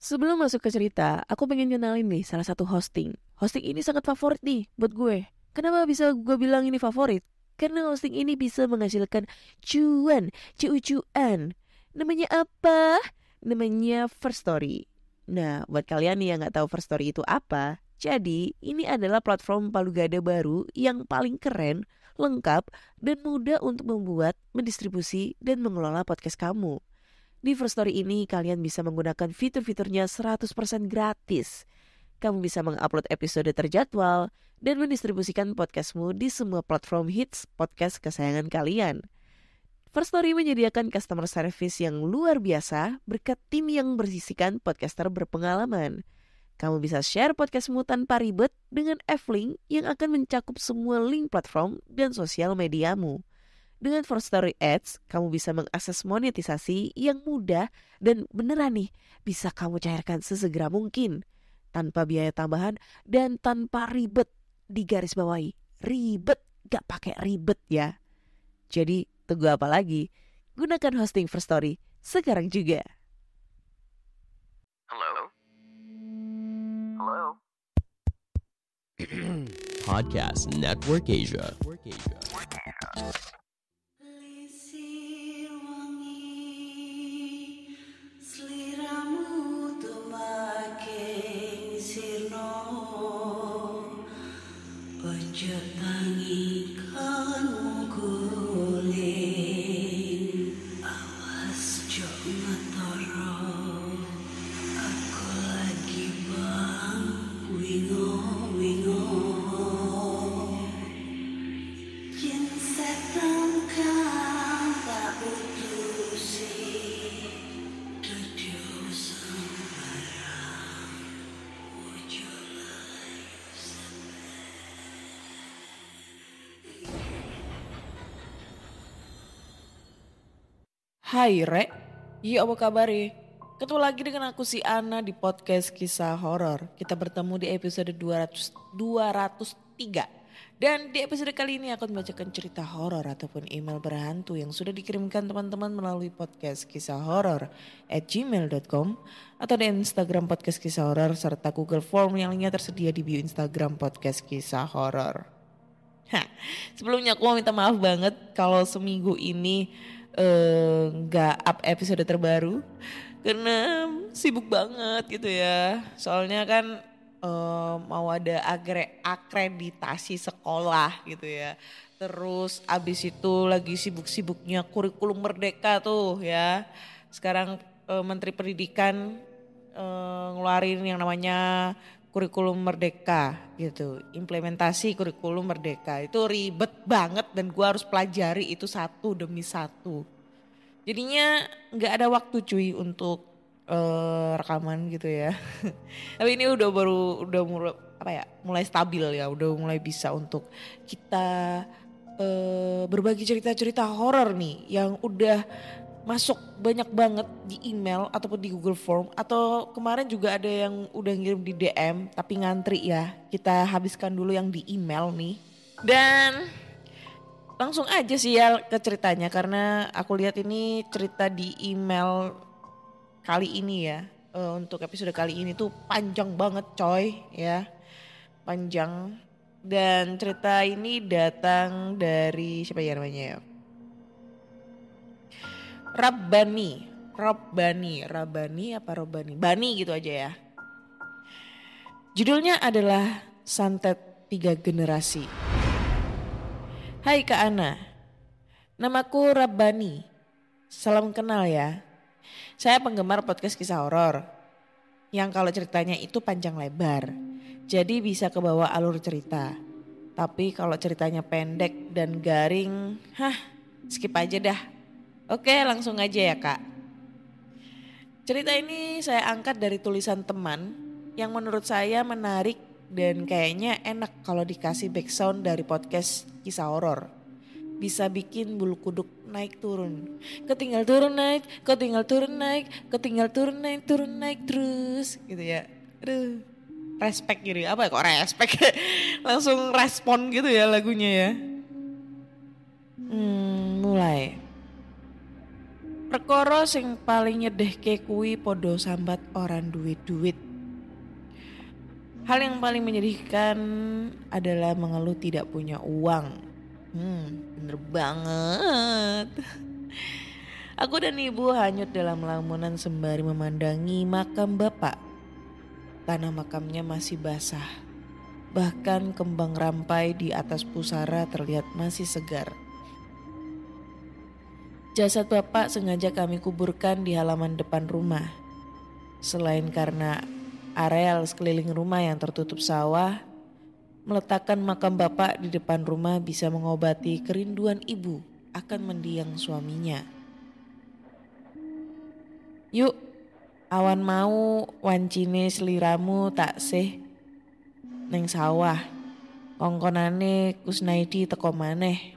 Sebelum masuk ke cerita, aku pengen kenalin nih salah satu hosting. Hosting ini sangat favorit nih buat gue. Kenapa bisa gue bilang ini favorit? Karena hosting ini bisa menghasilkan cuan. Namanya apa? Namanya First Story. Nah, buat kalian nih yang gak tahu First Story itu apa, jadi ini adalah platform palu gada baru yang paling keren, lengkap, dan mudah untuk membuat, mendistribusi, dan mengelola podcast kamu. Di First Story ini kalian bisa menggunakan fitur-fiturnya 100% gratis. Kamu bisa mengupload episode terjadwal dan mendistribusikan podcastmu di semua platform hits podcast kesayangan kalian. First Story menyediakan customer service yang luar biasa berkat tim yang berisikan podcaster berpengalaman. Kamu bisa share podcastmu tanpa ribet dengan F-Link yang akan mencakup semua link platform dan sosial mediamu. Dengan First Story Ads, kamu bisa mengakses monetisasi yang mudah dan beneran nih bisa kamu cairkan sesegera mungkin. Tanpa biaya tambahan dan tanpa ribet. Digaris bawahi, ribet gak pakai ribet ya. Jadi tunggu apa lagi? Gunakan hosting First Story sekarang juga. Hello? Hello? Podcast Network Asia. Lisir wangi seliramu tumaking sirno ojo tangi kanmu guling awas jo ngetoro aku lagi bang wingo yen setan kang tak putusi dudu sembarang ojo Hai Rek, iya apa kabar? Ketemu lagi dengan aku si Ana di podcast kisah horor. Kita bertemu di episode 203. Dan di episode kali ini aku membacakan cerita horor ataupun email berhantu yang sudah dikirimkan teman-teman melalui podcast kisah horor @gmail.com atau di Instagram podcast kisah horor serta Google Form yang lainnya tersedia di bio Instagram podcast kisah horor. Sebelumnya aku mau minta maaf banget kalau seminggu ini nggak up episode terbaru karena sibuk banget gitu ya. Soalnya kan mau ada akreditasi sekolah gitu ya. Terus abis itu lagi sibuk-sibuknya kurikulum merdeka tuh ya. Sekarang Menteri Pendidikan ngeluarin yang namanya kurikulum merdeka gitu. Implementasi kurikulum merdeka itu ribet banget dan gue harus pelajari itu satu demi satu. Jadinya nggak ada waktu cuy untuk rekaman gitu ya. Tapi ini udah mulai stabil ya, udah mulai bisa untuk kita berbagi cerita-cerita horor nih yang udah masuk banyak banget di email ataupun di Google Form atau kemarin juga ada yang udah ngirim di DM tapi ngantri ya. Kita habiskan dulu yang di email nih. Dan langsung aja sih ya ke ceritanya karena aku lihat ini cerita di email kali ini ya. Untuk episode kali ini tuh panjang banget coy ya. Panjang. Dan cerita ini datang dari siapa ya namanya ya? Rabbani gitu aja ya. Judulnya adalah Santet 3 Generasi. Hai Kak Ana, namaku Rabbani. Salam kenal ya. Saya penggemar podcast kisah horor yang kalau ceritanya itu panjang lebar. Jadi bisa kebawa alur cerita. Tapi kalau ceritanya pendek dan garing, skip aja dah. Oke, langsung aja ya Kak. Cerita ini saya angkat dari tulisan teman yang menurut saya menarik dan kayaknya enak kalau dikasih background dari podcast kisah horor. Bisa bikin bulu kuduk naik turun. Ketinggal turun naik, ketinggal turun naik, ketinggal turun naik terus gitu ya. Aduh, respect gitu ya. Apa ya kok respect? Langsung respon gitu ya lagunya ya. Mulai. Perkara sing paling nyedehke kuwi padha sambat orang duit-duit. Hal yang paling menyedihkan adalah mengeluh tidak punya uang. Bener banget. Aku dan ibu hanyut dalam lamunan sembari memandangi makam bapak. Tanah makamnya masih basah. Bahkan kembang rampai di atas pusara terlihat masih segar. Jasad bapak sengaja kami kuburkan di halaman depan rumah. Selain karena areal sekeliling rumah yang tertutup sawah, meletakkan makam bapak di depan rumah bisa mengobati kerinduan ibu akan mendiang suaminya. Yuk, awan mau wancine seliramu tak sih neng sawah. Kongkonane Kusnaidi teko maneh.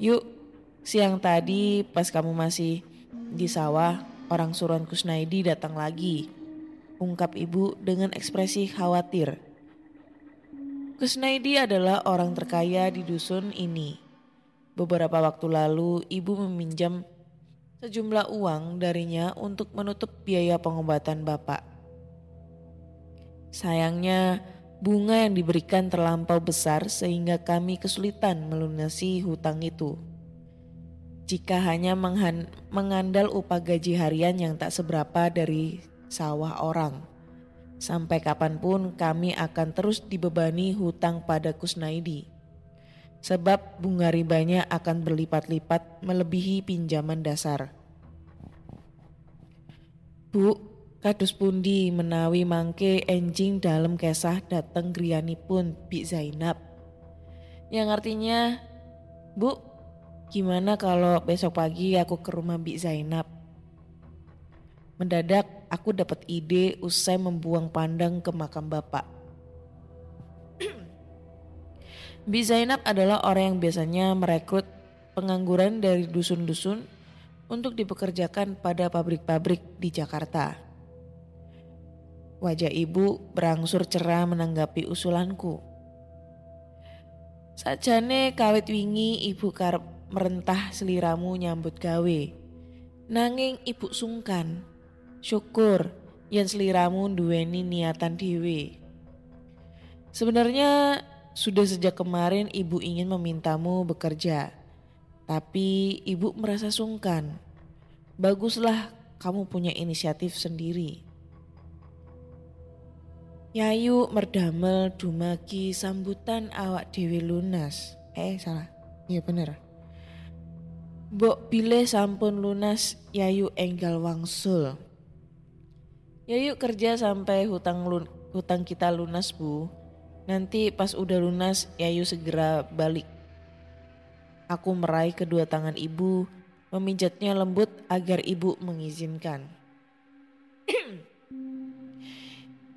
Yuk, siang tadi pas kamu masih di sawah, orang suruhan Kusnaidi datang lagi. Ungkap ibu dengan ekspresi khawatir. Kusnaidi adalah orang terkaya di dusun ini. Beberapa waktu lalu ibu meminjam sejumlah uang darinya untuk menutup biaya pengobatan bapak. Sayangnya bunga yang diberikan terlampau besar sehingga kami kesulitan melunasi hutang itu. Jika hanya mengandal upah gaji harian yang tak seberapa dari sawah orang. Sampai kapanpun kami akan terus dibebani hutang pada Kusnaidi. Sebab bunga ribanya akan berlipat-lipat melebihi pinjaman dasar. Bu, kados pundi menawi mangke enjing dalam kesah dateng griyanipun Bi Zainab. Yang artinya, Bu, gimana kalau besok pagi aku ke rumah Bi Zainab? Mendadak aku dapat ide usai membuang pandang ke makam bapak. Bi Zainab adalah orang yang biasanya merekrut pengangguran dari dusun-dusun untuk dipekerjakan pada pabrik-pabrik di Jakarta. Wajah ibu berangsur cerah menanggapi usulanku. Sajane kawit wingi ibu karep merentah seliramu nyambut gawe. Nanging ibu sungkan. Syukur yen seliramu duweni niatan dhewe. Sebenarnya sudah sejak kemarin ibu ingin memintamu bekerja. Tapi ibu merasa sungkan. Baguslah kamu punya inisiatif sendiri. Yayu merdamel dumagi sambutan awak dhewe lunas. Salah. Iya bener. Mbok bilih sampun lunas Yayu enggal wangsul. Yayu kerja sampai hutang kita lunas, Bu. Nanti pas udah lunas Yayu segera balik. Aku meraih kedua tangan ibu, memijatnya lembut agar ibu mengizinkan.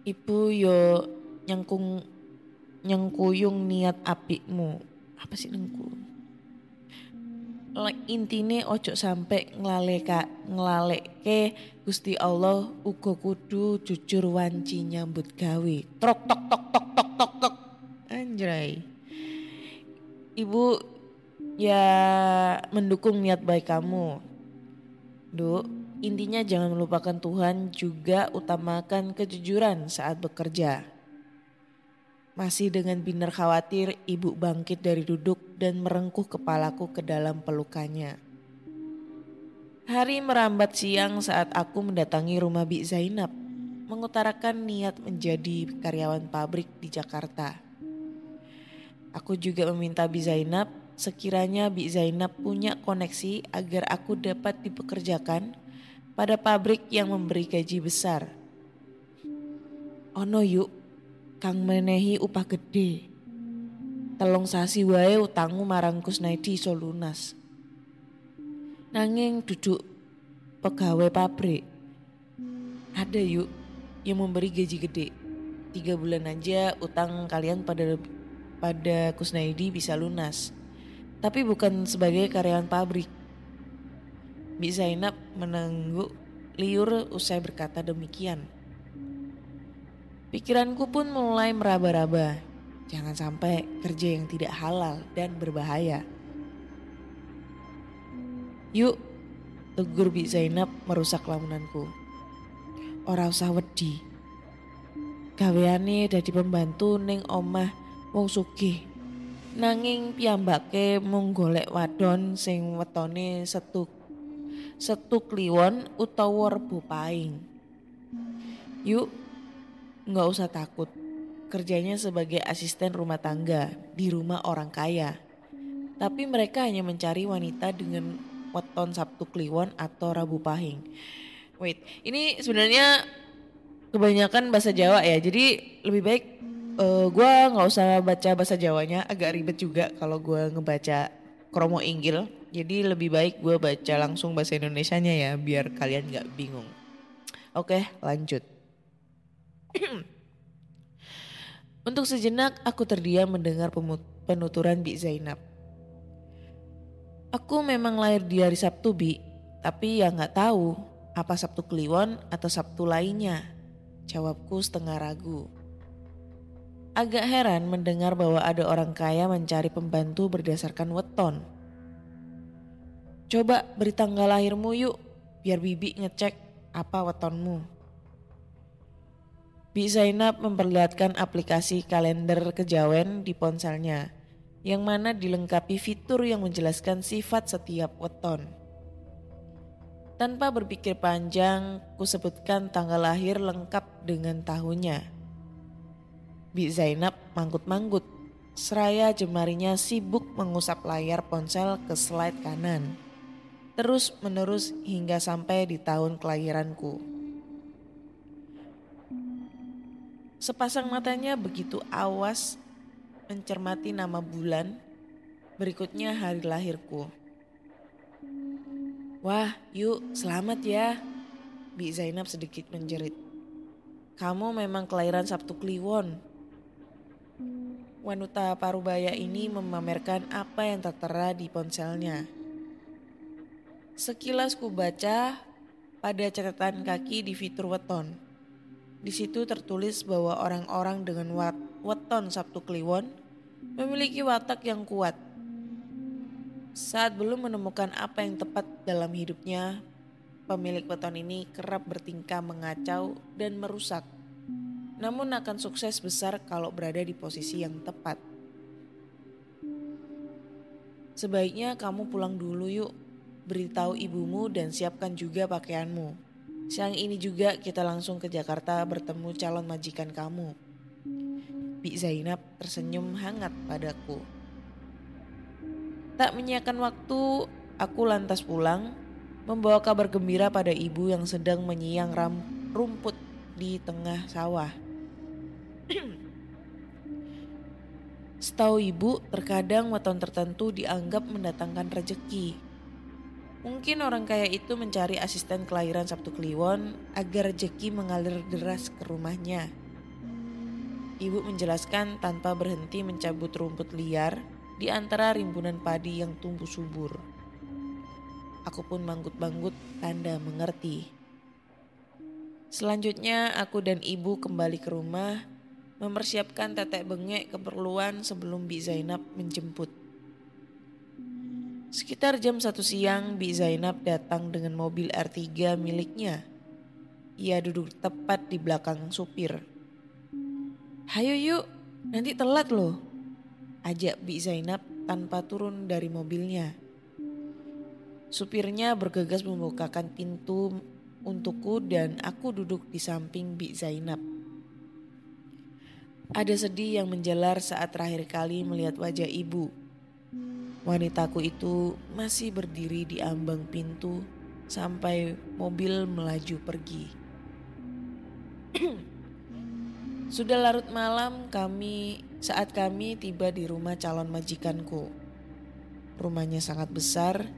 Ibu yo nyengkuyung niat apikmu. Apa sih nengku? Intine ojo sampai nglalekke Gusti Allah uga kudu jujur wanci nyambut gawe. Trok tok tok tok tok tok tok. Anjay. Ibu ya mendukung niat baik kamu. Duk, intinya jangan melupakan Tuhan, juga utamakan kejujuran saat bekerja. Masih dengan binar khawatir, ibu bangkit dari duduk dan merengkuh kepalaku ke dalam pelukannya. Hari merambat siang saat aku mendatangi rumah Bi Zainab, mengutarakan niat menjadi karyawan pabrik di Jakarta. Aku juga meminta Bi Zainab, sekiranya Bi Zainab punya koneksi agar aku dapat dipekerjakan pada pabrik yang memberi gaji besar. Ono yuk, kang menehi upah gede. Telung sasi wae utangmu marang Kusnaidi iso lunas. Nanging duduk pegawai pabrik. Ada yuk yang memberi gaji gede. 3 bulan aja utang kalian pada Kusnaidi bisa lunas. Tapi bukan sebagai karyawan pabrik. Bi Zainab menangguk liur usai berkata demikian. Pikiranku pun mulai meraba-raba. Jangan sampai kerja yang tidak halal dan berbahaya. Yuk, Tegur Bi Zainab merusak lamunanku. Ora usah wedi. Gaweane dadi pembantu ning omah wong sugih. Nanging piyambake mung golek wadon sing wetone setu kliwon utawa rebo paing. Yuk, nggak usah takut. Kerjanya sebagai asisten rumah tangga di rumah orang kaya. Tapi mereka hanya mencari wanita dengan weton Sabtu Kliwon atau Rabu Pahing. Wait, ini sebenarnya kebanyakan bahasa Jawa ya. Jadi lebih baik gue nggak usah baca bahasa Jawanya. Agak ribet juga kalau gue ngebaca kromo inggil. Jadi lebih baik gue baca langsung bahasa Indonesianya ya, biar kalian nggak bingung. Oke, lanjut. Untuk sejenak aku terdiam mendengar penuturan Bi Zainab. Aku memang lahir di hari Sabtu, Bi, tapi ya nggak tahu apa Sabtu Kliwon atau Sabtu lainnya. Jawabku setengah ragu. Agak heran mendengar bahwa ada orang kaya mencari pembantu berdasarkan weton. Coba beri tanggal lahirmu yuk, biar Bibi ngecek apa wetonmu. Bi Zainab memperlihatkan aplikasi kalender kejawen di ponselnya, yang mana dilengkapi fitur yang menjelaskan sifat setiap weton. Tanpa berpikir panjang, ku sebutkan tanggal lahir lengkap dengan tahunnya. Bi Zainab manggut-manggut, seraya jemarinya sibuk mengusap layar ponsel ke slide kanan. Terus menerus hingga sampai di tahun kelahiranku. Sepasang matanya begitu awas mencermati nama bulan, berikutnya hari lahirku. Wah, yuk selamat ya, Bi Zainab sedikit menjerit. Kamu memang kelahiran Sabtu Kliwon. Wanita parubaya ini memamerkan apa yang tertera di ponselnya. Sekilas ku baca pada catatan kaki di fitur weton. Di situ tertulis bahwa orang-orang dengan weton Sabtu Kliwon memiliki watak yang kuat. Saat belum menemukan apa yang tepat dalam hidupnya, pemilik weton ini kerap bertingkah mengacau dan merusak. Namun akan sukses besar kalau berada di posisi yang tepat. Sebaiknya kamu pulang dulu yuk, beritahu ibumu dan siapkan juga pakaianmu. Siang ini juga kita langsung ke Jakarta bertemu calon majikan kamu. Bi Zainab tersenyum hangat padaku. Tak menyiapkan waktu, aku lantas pulang, membawa kabar gembira pada ibu yang sedang menyiang rumput di tengah sawah. Setahu ibu, terkadang weton tertentu dianggap mendatangkan rejeki. Mungkin orang kaya itu mencari asisten kelahiran Sabtu Kliwon agar rejeki mengalir deras ke rumahnya. Ibu menjelaskan tanpa berhenti mencabut rumput liar di antara rimbunan padi yang tumbuh subur. Aku pun manggut-manggut tanda mengerti. Selanjutnya aku dan ibu kembali ke rumah, mempersiapkan tetek bengek keperluan sebelum Bi Zainab menjemput. Sekitar jam 1 siang Bi Zainab datang dengan mobil R3 miliknya. Ia duduk tepat di belakang supir. Hayo yuk, nanti telat loh, ajak Bi Zainab tanpa turun dari mobilnya. Supirnya bergegas membukakan pintu untukku dan aku duduk di samping Bi Zainab. Ada sedih yang menjalar saat terakhir kali melihat wajah ibu. Wanitaku itu masih berdiri di ambang pintu sampai mobil melaju pergi. Sudah larut malam saat kami tiba di rumah calon majikanku. Rumahnya sangat besar,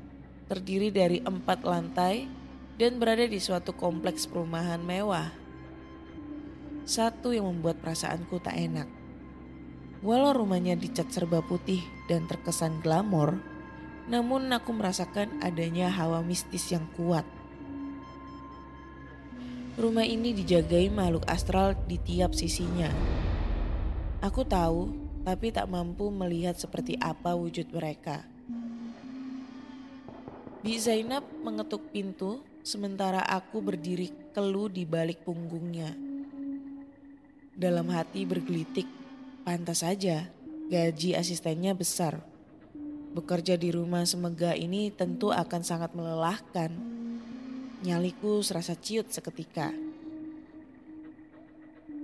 terdiri dari 4 lantai dan berada di suatu kompleks perumahan mewah. Satu yang membuat perasaanku tak enak. Walau rumahnya dicat serba putih dan terkesan glamor, namun aku merasakan adanya hawa mistis yang kuat. Rumah ini dijagai makhluk astral di tiap sisinya. Aku tahu, tapi tak mampu melihat seperti apa wujud mereka. Bi Zainab mengetuk pintu sementara aku berdiri keluh di balik punggungnya. Dalam hati bergelitik, pantas saja gaji asistennya besar. Bekerja di rumah semegah ini tentu akan sangat melelahkan. Nyaliku serasa ciut seketika.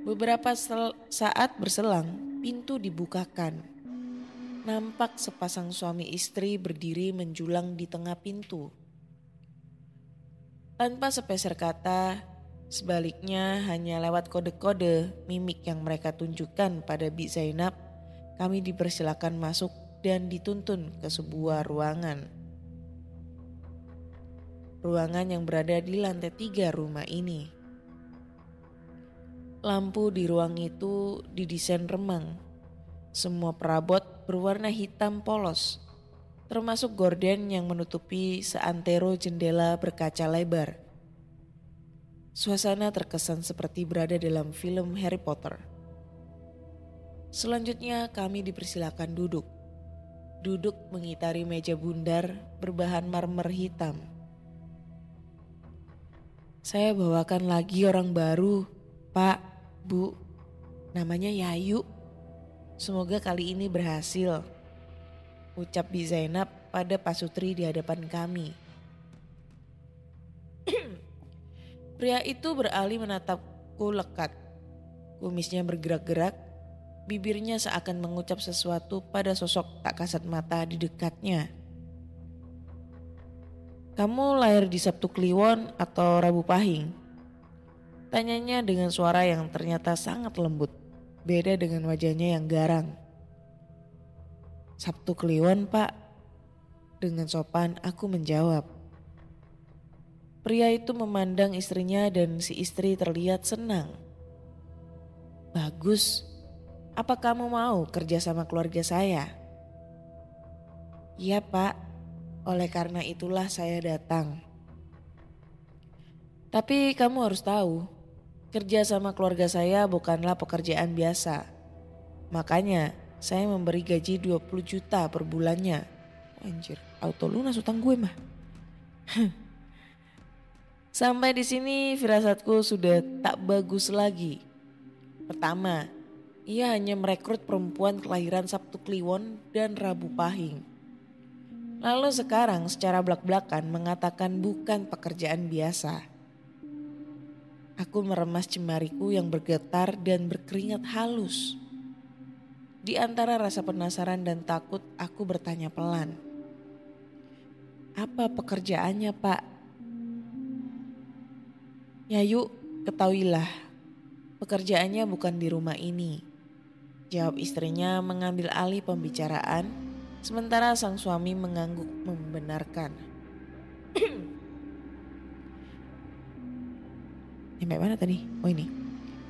Beberapa saat berselang, pintu dibukakan. Nampak sepasang suami istri berdiri menjulang di tengah pintu. Tanpa sepeser kata, sebaliknya hanya lewat kode-kode mimik yang mereka tunjukkan pada Bi Zainab, kami dipersilakan masuk dan dituntun ke sebuah ruangan. Ruangan yang berada di lantai 3 rumah ini. Lampu di ruang itu didesain remang. Semua perabot berwarna hitam polos, termasuk gorden yang menutupi seantero jendela berkaca lebar. Suasana terkesan seperti berada dalam film Harry Potter. Selanjutnya kami dipersilakan duduk. Duduk mengitari meja bundar berbahan marmer hitam. Saya bawakan lagi orang baru, Pak, Bu. Namanya Yayu. Semoga kali ini berhasil, ucap Bi Zainab pada Pak Sutri di hadapan kami. Pria itu beralih menatapku lekat. Kumisnya bergerak-gerak, bibirnya seakan mengucap sesuatu pada sosok tak kasat mata di dekatnya. Kamu lahir di Sabtu Kliwon atau Rabu Pahing? Tanyanya dengan suara yang ternyata sangat lembut, beda dengan wajahnya yang garang. Sabtu Kliwon, Pak. Dengan sopan aku menjawab. Pria itu memandang istrinya dan si istri terlihat senang. Bagus. Apa kamu mau kerja sama keluarga saya? Iya, Pak. Oleh karena itulah saya datang. Tapi kamu harus tahu, kerja sama keluarga saya bukanlah pekerjaan biasa. Makanya saya memberi gaji 20 juta per bulannya. Anjir, auto lunas utang gue mah. Sampai di sini firasatku sudah tak bagus lagi. Pertama, ia hanya merekrut perempuan kelahiran Sabtu Kliwon dan Rabu Pahing. Lalu sekarang secara belak-belakan mengatakan bukan pekerjaan biasa. Aku meremas jemariku yang bergetar dan berkeringat halus. Di antara rasa penasaran dan takut, aku bertanya pelan. Apa pekerjaannya, Pak? Yayu, ketahuilah, pekerjaannya bukan di rumah ini. Jawab istrinya mengambil alih pembicaraan, sementara sang suami mengangguk membenarkan. Sampai mana tadi? Oh ini.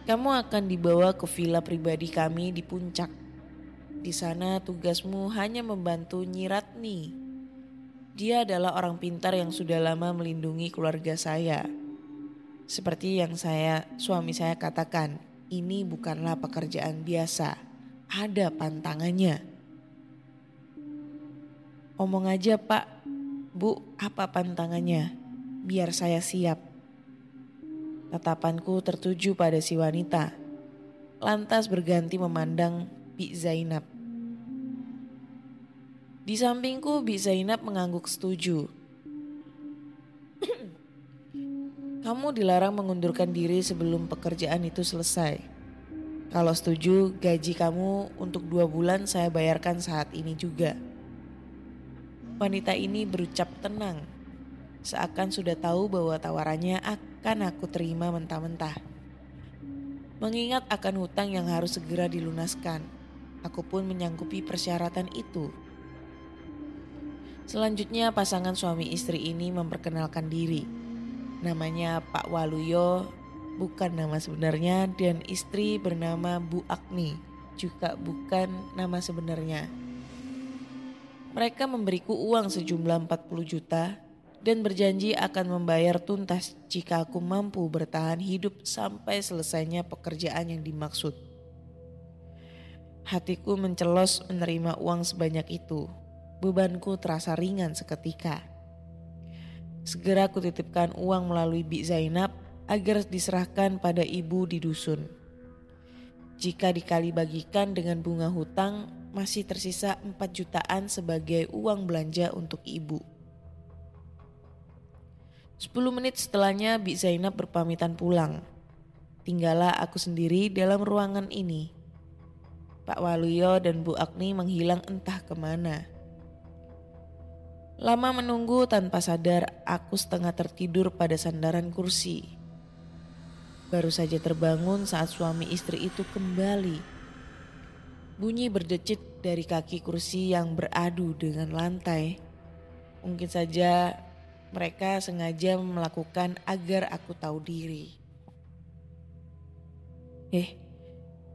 Kamu akan dibawa ke villa pribadi kami di puncak. Di sana tugasmu hanya membantu Nyi Ratni. Dia adalah orang pintar yang sudah lama melindungi keluarga saya. Seperti yang suami saya katakan, ini bukanlah pekerjaan biasa. Ada pantangannya. Omong aja, Pak. Bu, apa pantangannya? Biar saya siap. Tatapanku tertuju pada si wanita. Lantas berganti memandang Bi Zainab. Di sampingku Bi Zainab mengangguk setuju. Kamu dilarang mengundurkan diri sebelum pekerjaan itu selesai. Kalau setuju, gaji kamu untuk 2 bulan saya bayarkan saat ini juga. Wanita ini berucap tenang, seakan sudah tahu bahwa tawarannya akan aku terima mentah-mentah. Mengingat akan hutang yang harus segera dilunaskan, aku pun menyanggupi persyaratan itu. Selanjutnya pasangan suami istri ini memperkenalkan diri. Namanya Pak Waluyo, bukan nama sebenarnya, dan istri bernama Bu Agni, juga bukan nama sebenarnya. Mereka memberiku uang sejumlah 40 juta dan berjanji akan membayar tuntas jika aku mampu bertahan hidup sampai selesainya pekerjaan yang dimaksud. Hatiku mencelos menerima uang sebanyak itu. Bebanku terasa ringan seketika. Segera kutitipkan uang melalui Bi Zainab agar diserahkan pada ibu di dusun. Jika dikali bagikan dengan bunga hutang, masih tersisa 4 jutaan sebagai uang belanja untuk ibu. 10 menit setelahnya Bi Zainab berpamitan pulang. Tinggallah aku sendiri dalam ruangan ini. Pak Waluyo dan Bu Agni menghilang entah kemana. Lama menunggu tanpa sadar, aku setengah tertidur pada sandaran kursi. Baru saja terbangun saat suami istri itu kembali. Bunyi berdecit dari kaki kursi yang beradu dengan lantai. Mungkin saja mereka sengaja melakukan agar aku tahu diri.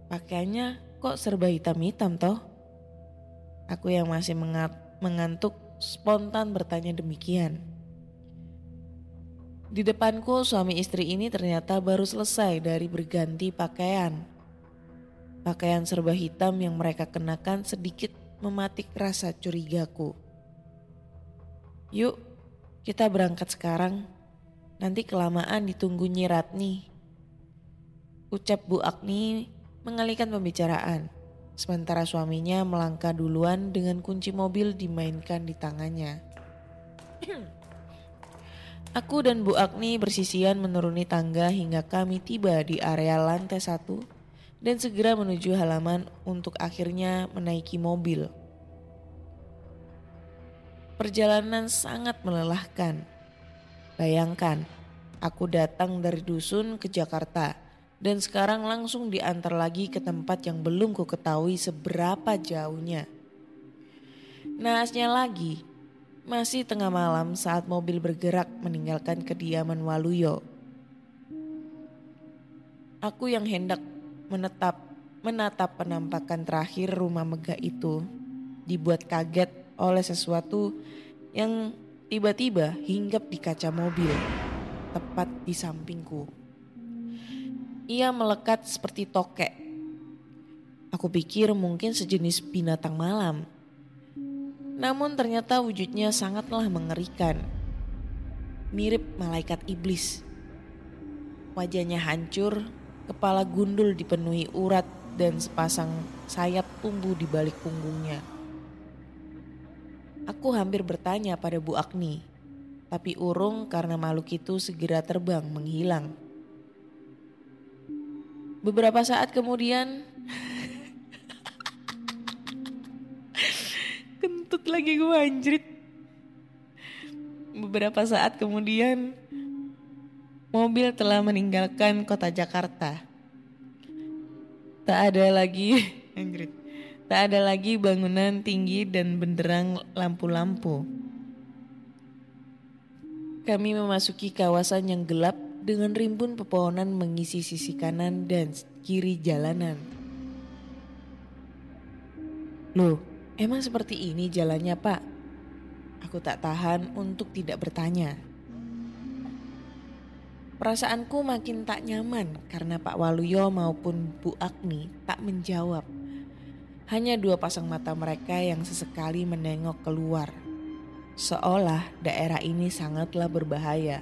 Pakaiannya kok serba hitam-hitam toh? Aku yang masih mengantuk spontan bertanya demikian. Di depanku suami istri ini ternyata baru selesai dari berganti pakaian. Pakaian serba hitam yang mereka kenakan sedikit mematik rasa curigaku. Yuk, kita berangkat sekarang. Nanti kelamaan ditunggu Nyi Ratni. Ucap Bu Agni mengalihkan pembicaraan. Sementara suaminya melangkah duluan dengan kunci mobil dimainkan di tangannya. Aku dan Bu Agni bersisian menuruni tangga hingga kami tiba di area lantai 1 dan segera menuju halaman untuk akhirnya menaiki mobil. Perjalanan sangat melelahkan. Bayangkan, aku datang dari dusun ke Jakarta. Dan sekarang langsung diantar lagi ke tempat yang belum ku ketahui seberapa jauhnya. Naasnya lagi, masih tengah malam saat mobil bergerak meninggalkan kediaman Waluyo. Aku yang hendak menatap penampakan terakhir rumah megah itu dibuat kaget oleh sesuatu yang tiba-tiba hinggap di kaca mobil tepat di sampingku. Ia melekat seperti tokek. Aku pikir mungkin sejenis binatang malam. Namun ternyata wujudnya sangatlah mengerikan. Mirip malaikat iblis. Wajahnya hancur, kepala gundul dipenuhi urat dan sepasang sayap tumbuh di balik punggungnya. Aku hampir bertanya pada Bu Agni, tapi urung karena makhluk itu segera terbang menghilang. Beberapa saat kemudian kentut lagi gue anjrit. Beberapa saat kemudian mobil telah meninggalkan kota Jakarta. Tak ada lagi bangunan tinggi dan benderang lampu-lampu. Kami memasuki kawasan yang gelap dengan rimbun pepohonan mengisi sisi kanan dan kiri jalanan. Loh, emang seperti ini jalannya, Pak? Aku tak tahan untuk tidak bertanya. Perasaanku makin tak nyaman karena Pak Waluyo maupun Bu Agni tak menjawab. Hanya dua pasang mata mereka yang sesekali menengok keluar. Seolah daerah ini sangatlah berbahaya.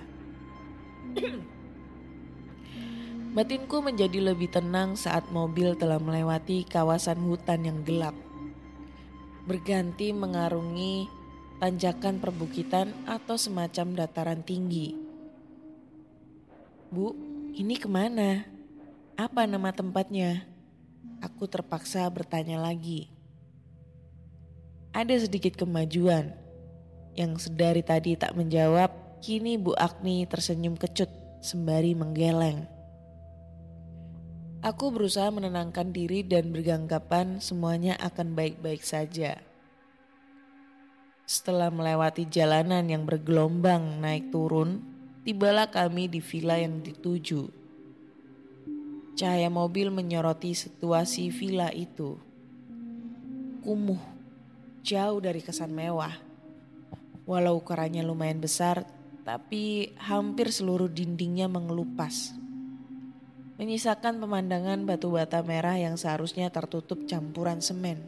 Batinku menjadi lebih tenang saat mobil telah melewati kawasan hutan yang gelap. Berganti mengarungi tanjakan perbukitan atau semacam dataran tinggi. Bu, ini kemana? Apa nama tempatnya? Aku terpaksa bertanya lagi. Ada sedikit kemajuan. Yang sedari tadi tak menjawab, kini Bu Agni tersenyum kecut sembari menggeleng. Aku berusaha menenangkan diri dan beranggapan semuanya akan baik-baik saja. Setelah melewati jalanan yang bergelombang naik turun, tibalah kami di villa yang dituju. Cahaya mobil menyoroti situasi villa itu. Kumuh, jauh dari kesan mewah. Walau ukurannya lumayan besar, tapi hampir seluruh dindingnya mengelupas. Menyisakan pemandangan batu bata merah yang seharusnya tertutup campuran semen.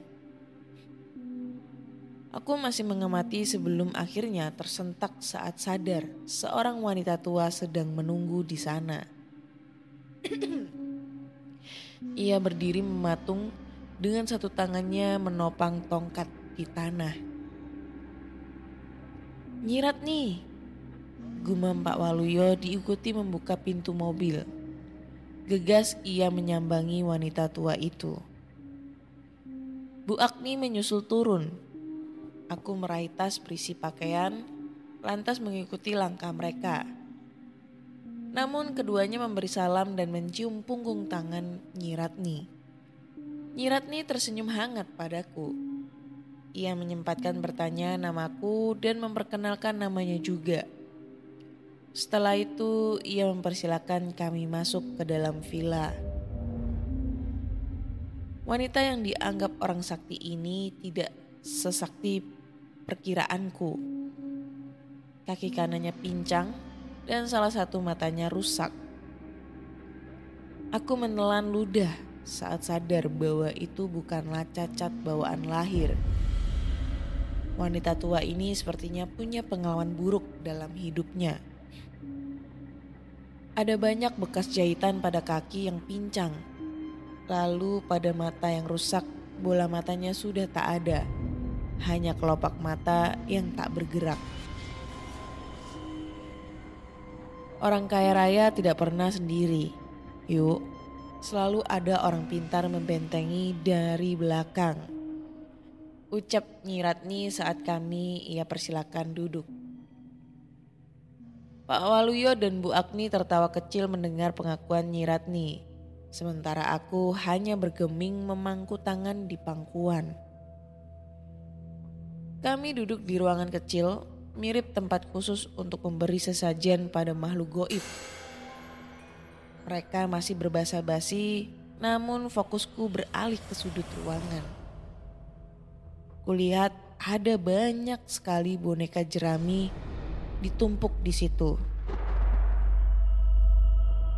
Aku masih mengamati sebelum akhirnya tersentak saat sadar seorang wanita tua sedang menunggu di sana. Ia berdiri mematung dengan satu tangannya menopang tongkat di tanah. "Nyirat nih," gumam Pak Waluyo diikuti membuka pintu mobil. Gegas ia menyambangi wanita tua itu. Bu Agni menyusul turun. Aku meraih tas berisi pakaian, lantas mengikuti langkah mereka. Namun keduanya memberi salam dan mencium punggung tangan Nyi Ratni. Nyi Ratni tersenyum hangat padaku. Ia menyempatkan bertanya namaku dan memperkenalkan namanya juga. Setelah itu ia mempersilakan kami masuk ke dalam villa. Wanita yang dianggap orang sakti ini tidak sesakti perkiraanku. Kaki kanannya pincang dan salah satu matanya rusak. Aku menelan ludah saat sadar bahwa itu bukanlah cacat bawaan lahir. Wanita tua ini sepertinya punya pengalaman buruk dalam hidupnya. Ada banyak bekas jahitan pada kaki yang pincang. Lalu pada mata yang rusak, bola matanya sudah tak ada. Hanya kelopak mata yang tak bergerak. Orang kaya raya tidak pernah sendiri. Yuk, selalu ada orang pintar membentengi dari belakang. Ucap Nyi Ratni saat kami ia persilakan duduk. Pak Waluyo dan Bu Agni tertawa kecil mendengar pengakuan Nyi Ratni. Sementara aku hanya bergeming memangku tangan di pangkuan. Kami duduk di ruangan kecil, mirip tempat khusus untuk memberi sesajen pada makhluk goib. Mereka masih berbasa-basi, namun fokusku beralih ke sudut ruangan. Kulihat ada banyak sekali boneka jerami ditumpuk di situ.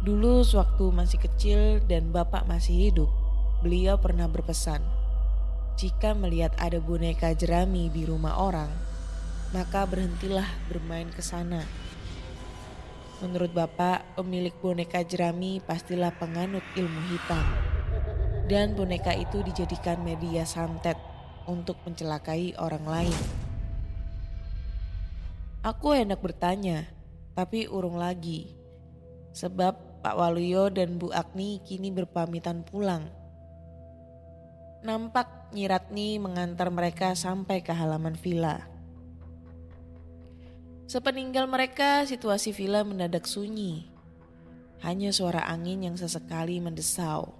Dulu sewaktu masih kecil dan bapak masih hidup, beliau pernah berpesan, jika melihat ada boneka jerami di rumah orang, maka berhentilah bermain ke sana. Menurut bapak, pemilik boneka jerami pastilah penganut ilmu hitam. Dan boneka itu dijadikan media santet untuk mencelakai orang lain. Aku hendak bertanya, tapi urung lagi. Sebab Pak Waluyo dan Bu Agni kini berpamitan pulang. Nampak Nyi Ratni mengantar mereka sampai ke halaman villa. Sepeninggal mereka, situasi villa mendadak sunyi. Hanya suara angin yang sesekali mendesau.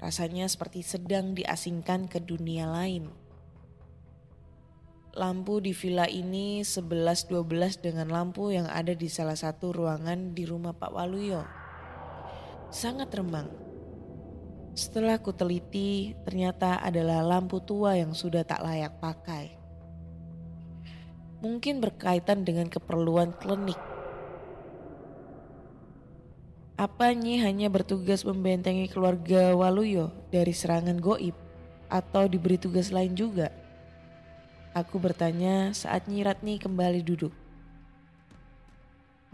Rasanya seperti sedang diasingkan ke dunia lain. Lampu di villa ini 11-12 dengan lampu yang ada di salah satu ruangan di rumah Pak Waluyo. Sangat remang. Setelah ku teliti, ternyata adalah lampu tua yang sudah tak layak pakai. Mungkin berkaitan dengan keperluan klinik. Apa Nyi hanya bertugas membentengi keluarga Waluyo dari serangan goib atau diberi tugas lain juga? Aku bertanya saat Nyi Ratni kembali duduk.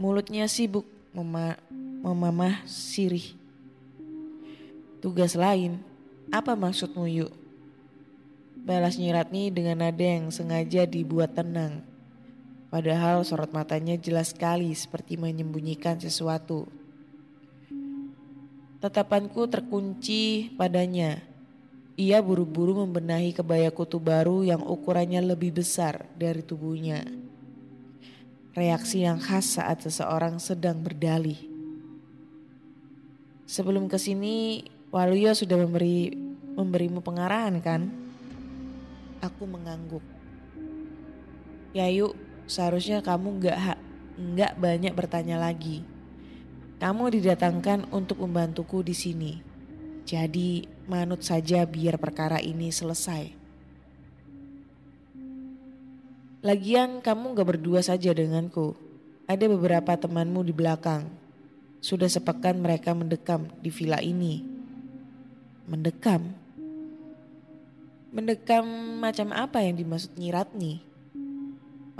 Mulutnya sibuk memamah sirih. Tugas lain? Apa maksudmu yuk? Balas Nyi Ratni dengan nada yang sengaja dibuat tenang. Padahal sorot matanya jelas sekali seperti menyembunyikan sesuatu. Tatapanku terkunci padanya. Ia buru-buru membenahi kebaya kutu baru yang ukurannya lebih besar dari tubuhnya. Reaksi yang khas saat seseorang sedang berdalih. Sebelum kesini, Waluyo sudah memberimu pengarahan kan? Aku mengangguk. Ya yuk, seharusnya kamu nggak banyak bertanya lagi. Kamu didatangkan untuk membantuku di sini. Jadi manut saja biar perkara ini selesai. Lagian kamu gak berdua saja denganku. Ada beberapa temanmu di belakang. Sudah sepekan mereka mendekam di villa ini. Mendekam? Mendekam macam apa yang dimaksud Nyi Ratni?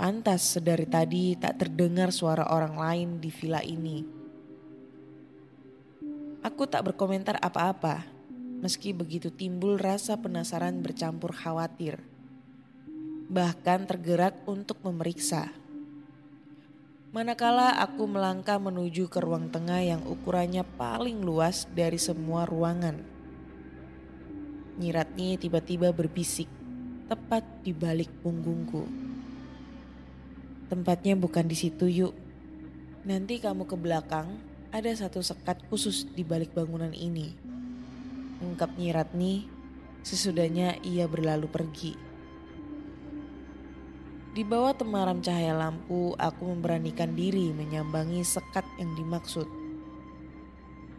Pantas sedari tadi tak terdengar suara orang lain di villa ini. Aku tak berkomentar apa-apa, meski begitu timbul rasa penasaran bercampur khawatir. Bahkan tergerak untuk memeriksa. Manakala aku melangkah menuju ke ruang tengah yang ukurannya paling luas dari semua ruangan. Nyi Ratni tiba-tiba berbisik, tepat di balik punggungku. Tempatnya bukan di situ yuk. Nanti kamu ke belakang, ada satu sekat khusus di balik bangunan ini. Ungkap Nyi Ratni, sesudahnya ia berlalu pergi. Di bawah temaram cahaya lampu, aku memberanikan diri menyambangi sekat yang dimaksud.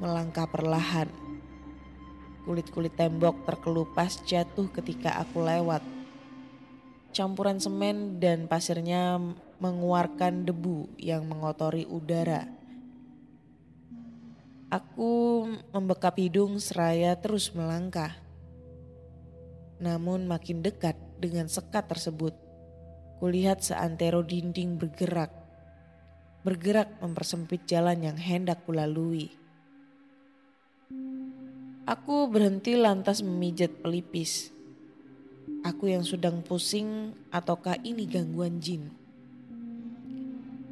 Melangkah perlahan. Kulit-kulit tembok terkelupas jatuh ketika aku lewat. Campuran semen dan pasirnya mengeluarkan debu yang mengotori udara. Aku membekap hidung seraya terus melangkah. Namun makin dekat dengan sekat tersebut, kulihat seantero dinding bergerak. Bergerak mempersempit jalan yang hendak kulalui. Aku berhenti lantas memijat pelipis. Aku yang sedang pusing ataukah ini gangguan jin?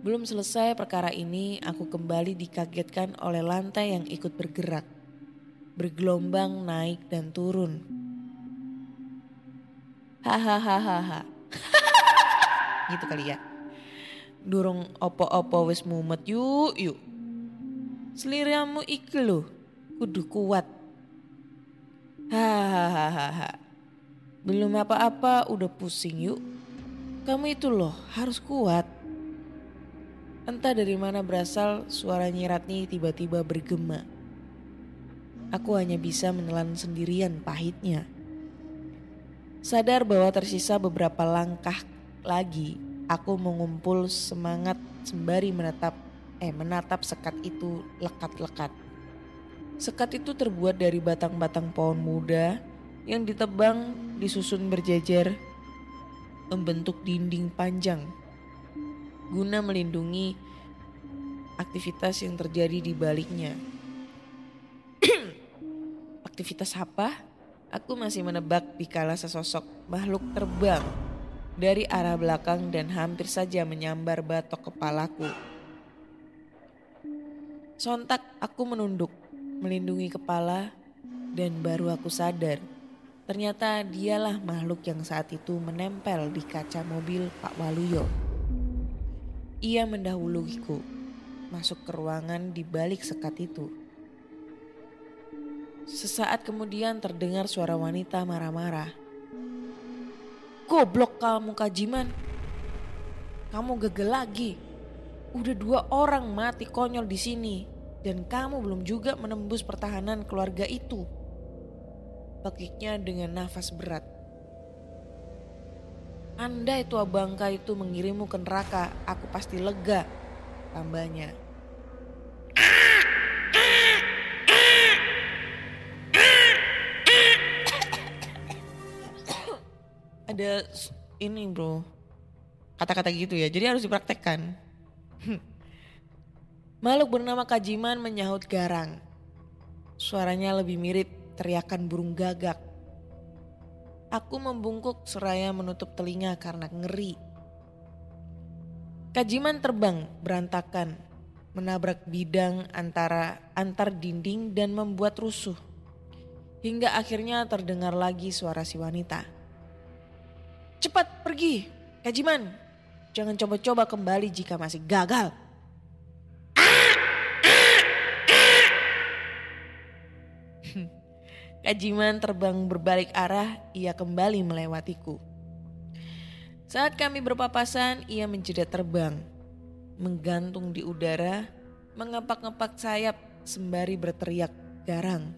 Belum selesai perkara ini, aku kembali dikagetkan oleh lantai yang ikut bergerak. Bergelombang naik dan turun. Hahaha. Gitu kali ya. Durung opo-opo wis mumet yuk. Seliramu iki lho, kudu kuat. Hahaha. Belum apa-apa udah pusing yuk. Kamu itu loh harus kuat. Entah dari mana berasal suara Nyi Ratni tiba-tiba bergema. Aku hanya bisa menelan sendirian pahitnya. Sadar bahwa tersisa beberapa langkah lagi, aku mengumpul semangat sembari menatap sekat itu lekat-lekat. Sekat itu terbuat dari batang-batang pohon muda yang ditebang disusun berjejer membentuk dinding panjang guna melindungi aktivitas yang terjadi di baliknya. Aktivitas apa? Aku masih menebak dikala sesosok makhluk terbang dari arah belakang dan hampir saja menyambar batok kepalaku. Sontak aku menunduk, melindungi kepala, dan baru aku sadar ternyata dialah makhluk yang saat itu menempel di kaca mobil Pak Waluyo. Ia mendahuluiku masuk ke ruangan di balik sekat itu. Sesaat kemudian terdengar suara wanita marah-marah. Goblok kamu Kajiman, kamu gagal lagi. Udah 2 orang mati konyol di sini. Dan kamu belum juga menembus pertahanan keluarga itu. Pakiknya dengan nafas berat. Andai tua bangka itu mengirimmu ke neraka, aku pasti lega. Tambahnya. Ada ini bro, kata-kata gitu ya, jadi harus dipraktekkan. Makhluk bernama Kajiman menyahut garang. Suaranya lebih mirip teriakan burung gagak. Aku membungkuk seraya menutup telinga karena ngeri. Kajiman terbang berantakan, menabrak bidang antar dinding dan membuat rusuh. Hingga akhirnya terdengar lagi suara si wanita. Cepat pergi, Kajiman. Jangan coba-coba kembali jika masih gagal. Kajiman terbang berbalik arah, ia kembali melewatiku. Saat kami berpapasan, ia menjeda terbang, menggantung di udara, mengepak-ngepak sayap sembari berteriak garang.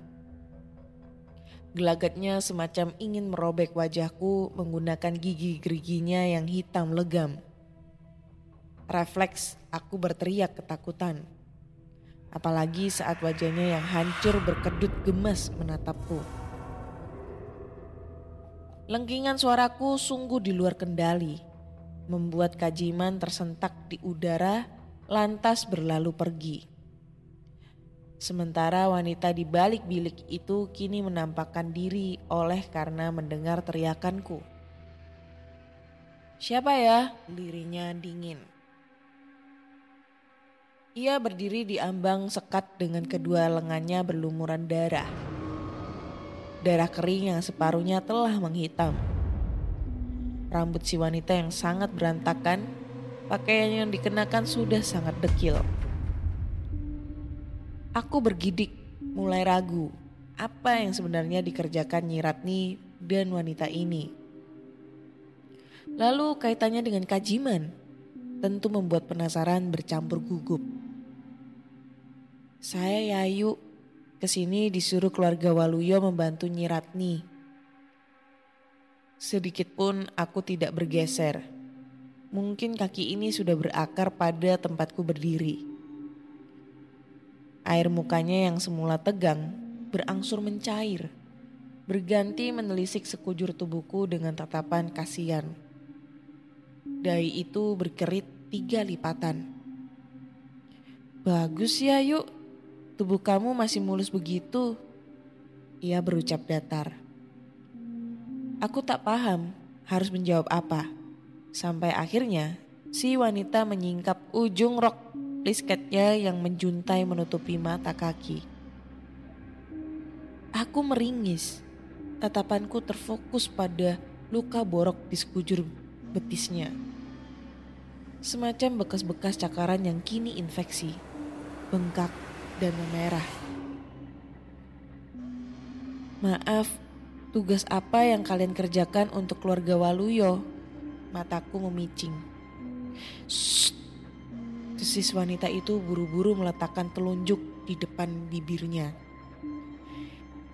Gelagatnya semacam ingin merobek wajahku menggunakan gigi geriginya yang hitam legam. Refleks aku berteriak ketakutan. Apalagi saat wajahnya yang hancur berkedut gemas menatapku. Lengkingan suaraku sungguh di luar kendali, membuat Kajiman tersentak di udara lantas berlalu pergi. Sementara wanita di balik bilik itu kini menampakkan diri oleh karena mendengar teriakanku. "Siapa ya?" lirinya dingin. Ia berdiri di ambang sekat dengan kedua lengannya berlumuran darah. Darah kering yang separuhnya telah menghitam. Rambut si wanita yang sangat berantakan, pakaian yang dikenakan sudah sangat dekil. Aku bergidik, mulai ragu apa yang sebenarnya dikerjakan Nyi Ratni dan wanita ini. Lalu kaitannya dengan Kajiman tentu membuat penasaran bercampur gugup. "Saya Yayu, kesini disuruh keluarga Waluyo membantu Nyi Ratni." Sedikit pun aku tidak bergeser. Mungkin kaki ini sudah berakar pada tempatku berdiri. Air mukanya yang semula tegang berangsur mencair, berganti menelisik sekujur tubuhku dengan tatapan kasihan. Dahi itu berkerit 3 lipatan. "Bagus ya Yuk, tubuh kamu masih mulus begitu," ia berucap datar. Aku tak paham harus menjawab apa. Sampai akhirnya si wanita menyingkap ujung rok lisketnya yang menjuntai menutupi mata kaki. Aku meringis. Tatapanku terfokus pada luka borok di sekujur betisnya. Semacam bekas-bekas cakaran yang kini infeksi, bengkak dan memerah. "Maaf, tugas apa yang kalian kerjakan untuk keluarga Waluyo?" Mataku memicing. "Shh!" Desis wanita itu buru-buru meletakkan telunjuk di depan bibirnya.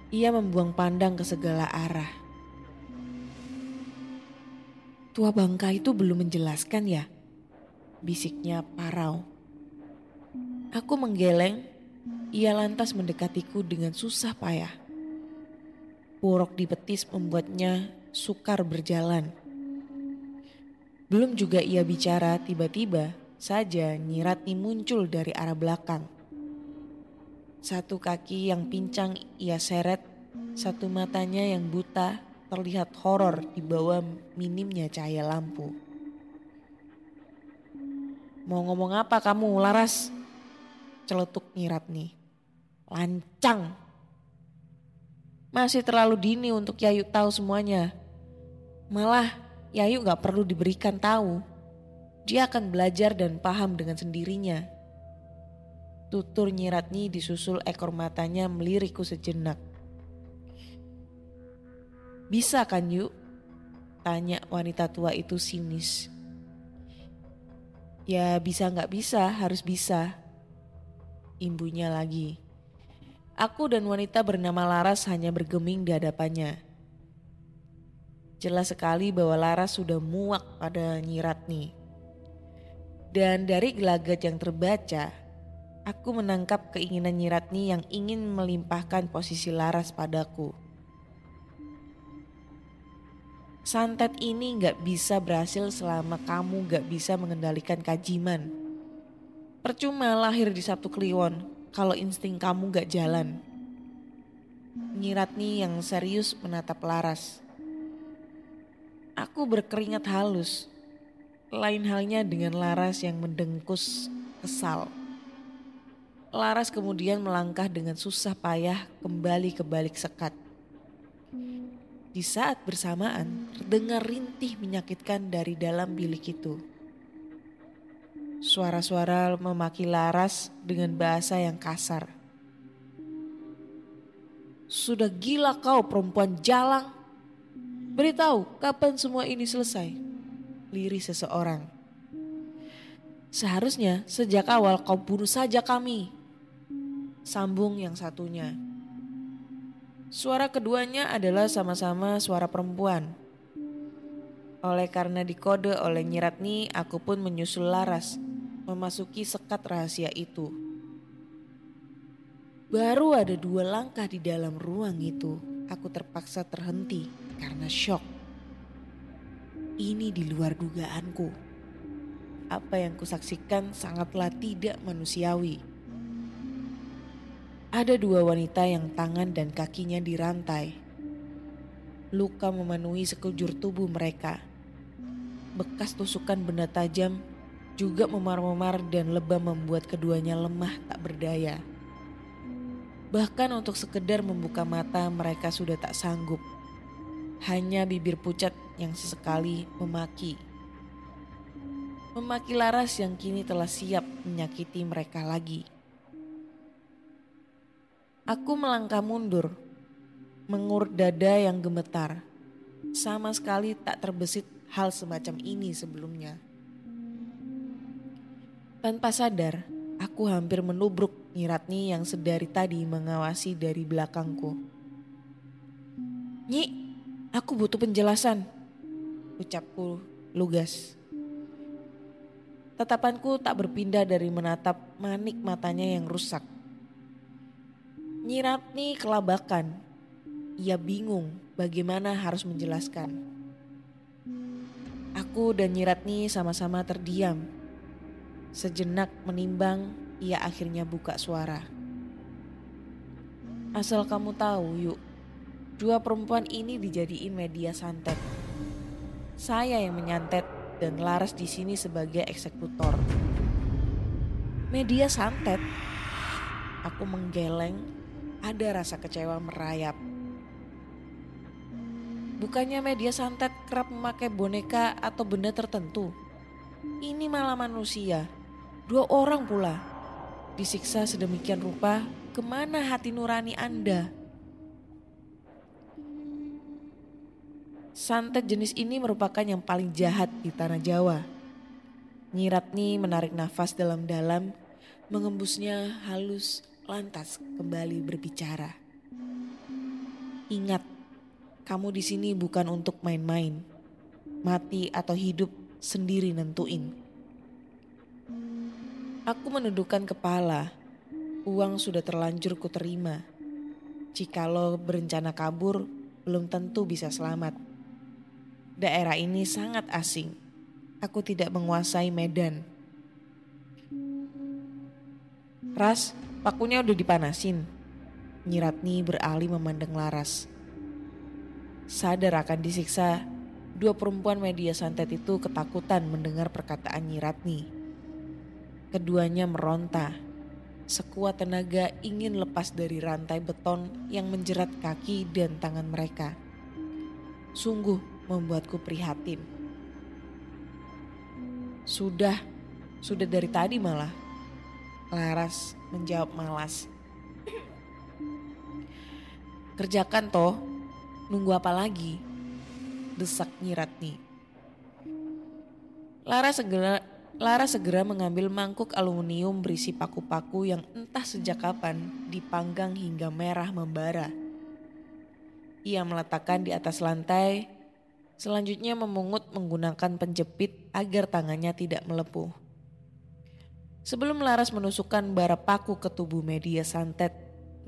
Ia membuang pandang ke segala arah. "Tua bangka itu belum menjelaskan ya?" bisiknya parau. Aku menggeleng, ia lantas mendekatiku dengan susah payah. Borok di betis membuatnya sukar berjalan. Belum juga ia bicara, tiba-tiba saja Nyi Ratni muncul dari arah belakang. Satu kaki yang pincang ia seret, satu matanya yang buta terlihat horor di bawah minimnya cahaya lampu. "Mau ngomong apa kamu, Laras?" celetuk Nyi Ratni. "Lancang. Masih terlalu dini untuk Yayu tahu semuanya. Malah Yayu gak perlu diberikan tahu. Dia akan belajar dan paham dengan sendirinya." Tutur Nyi Ratni disusul ekor matanya melirikku sejenak. "Bisa kan Yu?" tanya wanita tua itu sinis. "Ya bisa gak bisa, harus bisa," imbunya lagi. Aku dan wanita bernama Laras hanya bergeming di hadapannya. Jelas sekali bahwa Laras sudah muak pada Nyi Ratni. Dan dari gelagat yang terbaca, aku menangkap keinginan Nyi Ratni yang ingin melimpahkan posisi Laras padaku. Santet ini gak bisa berhasil selama kamu gak bisa mengendalikan Kajiman. Percuma lahir di Sabtu Kliwon kalau insting kamu gak jalan. Nyi Ratni yang serius menatap Laras. Aku berkeringat halus. Lain halnya dengan Laras yang mendengkus kesal. Laras kemudian melangkah dengan susah payah kembali ke balik sekat. Di saat bersamaan terdengar rintih menyakitkan dari dalam bilik itu. Suara-suara memaki Laras dengan bahasa yang kasar. "Sudah gila kau perempuan jalang. Beritahu kapan semua ini selesai?" lirih seseorang. "Seharusnya sejak awal kau bunuh saja kami," sambung yang satunya. Suara keduanya adalah sama-sama suara perempuan. Oleh karena dikode oleh Nyi Ratni, aku pun menyusul Laras memasuki sekat rahasia itu. Baru ada 2 langkah di dalam ruang itu, aku terpaksa terhenti karena syok. Ini di luar dugaanku. Apa yang kusaksikan sangatlah tidak manusiawi. Ada dua wanita yang tangan dan kakinya dirantai. Luka memenuhi sekujur tubuh mereka. Bekas tusukan benda tajam juga memar-memar dan lebam membuat keduanya lemah tak berdaya. Bahkan untuk sekedar membuka mata mereka sudah tak sanggup. Hanya bibir pucat yang sesekali memaki. Memaki Laras yang kini telah siap menyakiti mereka lagi. Aku melangkah mundur, mengur dada yang gemetar. Sama sekali tak terbesit hal semacam ini sebelumnya. Tanpa sadar, aku hampir menubruk Nyi Ratni yang sedari tadi mengawasi dari belakangku. "Nyi, aku butuh penjelasan," ucapku lugas. Tatapanku tak berpindah dari menatap manik matanya yang rusak. Nyi Ratni kelabakan. Ia bingung bagaimana harus menjelaskan. Aku dan Nyi Ratni sama-sama terdiam. Sejenak menimbang, ia akhirnya buka suara. "Asal kamu tahu, Yuk, dua perempuan ini dijadiin media santet. Saya yang menyantet dan Laras di sini sebagai eksekutor." "Media santet?" Aku menggeleng. Ada rasa kecewa merayap. Bukannya media santet kerap memakai boneka atau benda tertentu? Ini malah manusia. 2 orang pula. Disiksa sedemikian rupa, kemana hati nurani Anda? Santet jenis ini merupakan yang paling jahat di tanah Jawa. Nyi Ratni menarik nafas dalam-dalam, mengembusnya halus. Lantas kembali berbicara. "Ingat, kamu di sini bukan untuk main-main. Mati atau hidup sendiri nentuin." Aku menundukkan kepala. Uang sudah terlanjur kuterima. Jikalau berencana kabur, belum tentu bisa selamat. Daerah ini sangat asing. Aku tidak menguasai medan. "Ras, pakunya udah dipanasin." Nyi Ratni beralih memandang Laras. Sadar akan disiksa, 2 perempuan media santet itu ketakutan mendengar perkataan Nyi Ratni. Keduanya meronta. Sekuat tenaga ingin lepas dari rantai beton yang menjerat kaki dan tangan mereka. Sungguh membuatku prihatin. Sudah dari tadi malah." Laras menjawab malas. "Kerjakan toh, nunggu apa lagi?" desak Nyi Ratni. Laras segera mengambil mangkuk aluminium berisi paku-paku yang entah sejak kapan dipanggang hingga merah membara. Ia meletakkan di atas lantai, selanjutnya memungut menggunakan penjepit agar tangannya tidak melepuh. Sebelum Laras menusukkan bara paku ke tubuh media santet,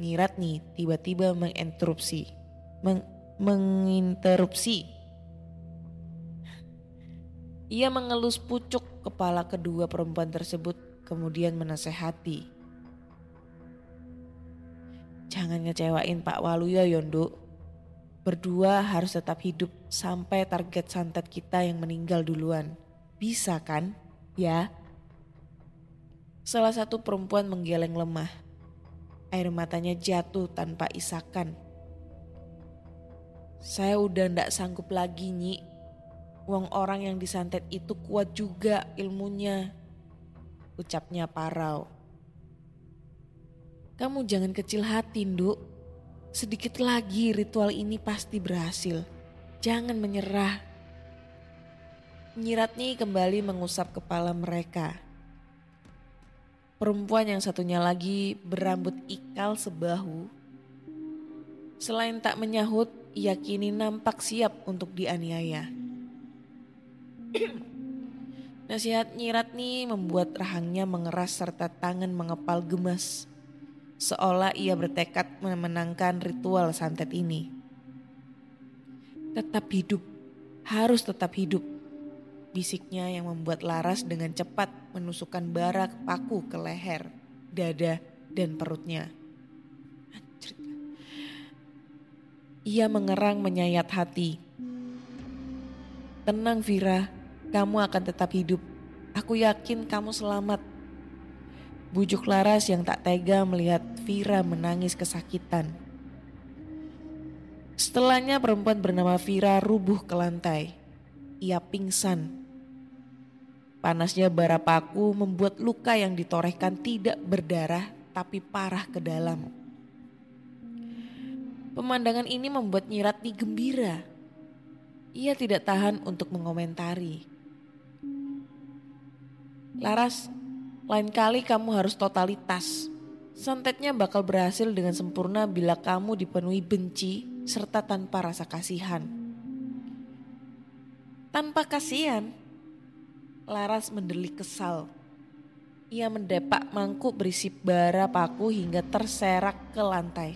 Nyi Ratni tiba-tiba menginterupsi. Ia mengelus pucuk kepala kedua perempuan tersebut, kemudian menasehati. "Jangan ngecewain Pak Waluyo, Yonduk. Berdua harus tetap hidup sampai target santet kita yang meninggal duluan. Bisa kan? Ya?" Salah satu perempuan menggeleng lemah. Air matanya jatuh tanpa isakan. "Saya udah ndak sanggup lagi, Nyi. Wong orang yang disantet itu kuat juga ilmunya," ucapnya parau. "Kamu jangan kecil hati, Nduk. Sedikit lagi ritual ini pasti berhasil. Jangan menyerah." Nyi Ratni kembali mengusap kepala mereka. Perempuan yang satunya lagi berambut ikal sebahu. Selain tak menyahut, ia kini nampak siap untuk dianiaya. Nasihat Nyi Ratni membuat rahangnya mengeras serta tangan mengepal gemas. Seolah ia bertekad memenangkan ritual santet ini. "Tetap hidup, harus tetap hidup. Bisiknya yang membuat Laras dengan cepat menusukkan bara paku ke leher, dada, dan perutnya. Anjrit. Ia mengerang menyayat hati. Tenang Vira, kamu akan tetap hidup. Aku yakin kamu selamat. Bujuk Laras yang tak tega melihat Vira menangis kesakitan. Setelahnya perempuan bernama Vira rubuh ke lantai. Ia pingsan. Panasnya bara paku membuat luka yang ditorehkan tidak berdarah tapi parah ke dalam. Pemandangan ini membuat Nyi Ratni gembira. Ia tidak tahan untuk mengomentari. Laras, lain kali kamu harus totalitas. Santetnya bakal berhasil dengan sempurna bila kamu dipenuhi benci serta tanpa rasa kasihan. Tanpa kasihan? Laras mendelik kesal. Ia mendepak mangkuk berisi bara paku hingga terserak ke lantai.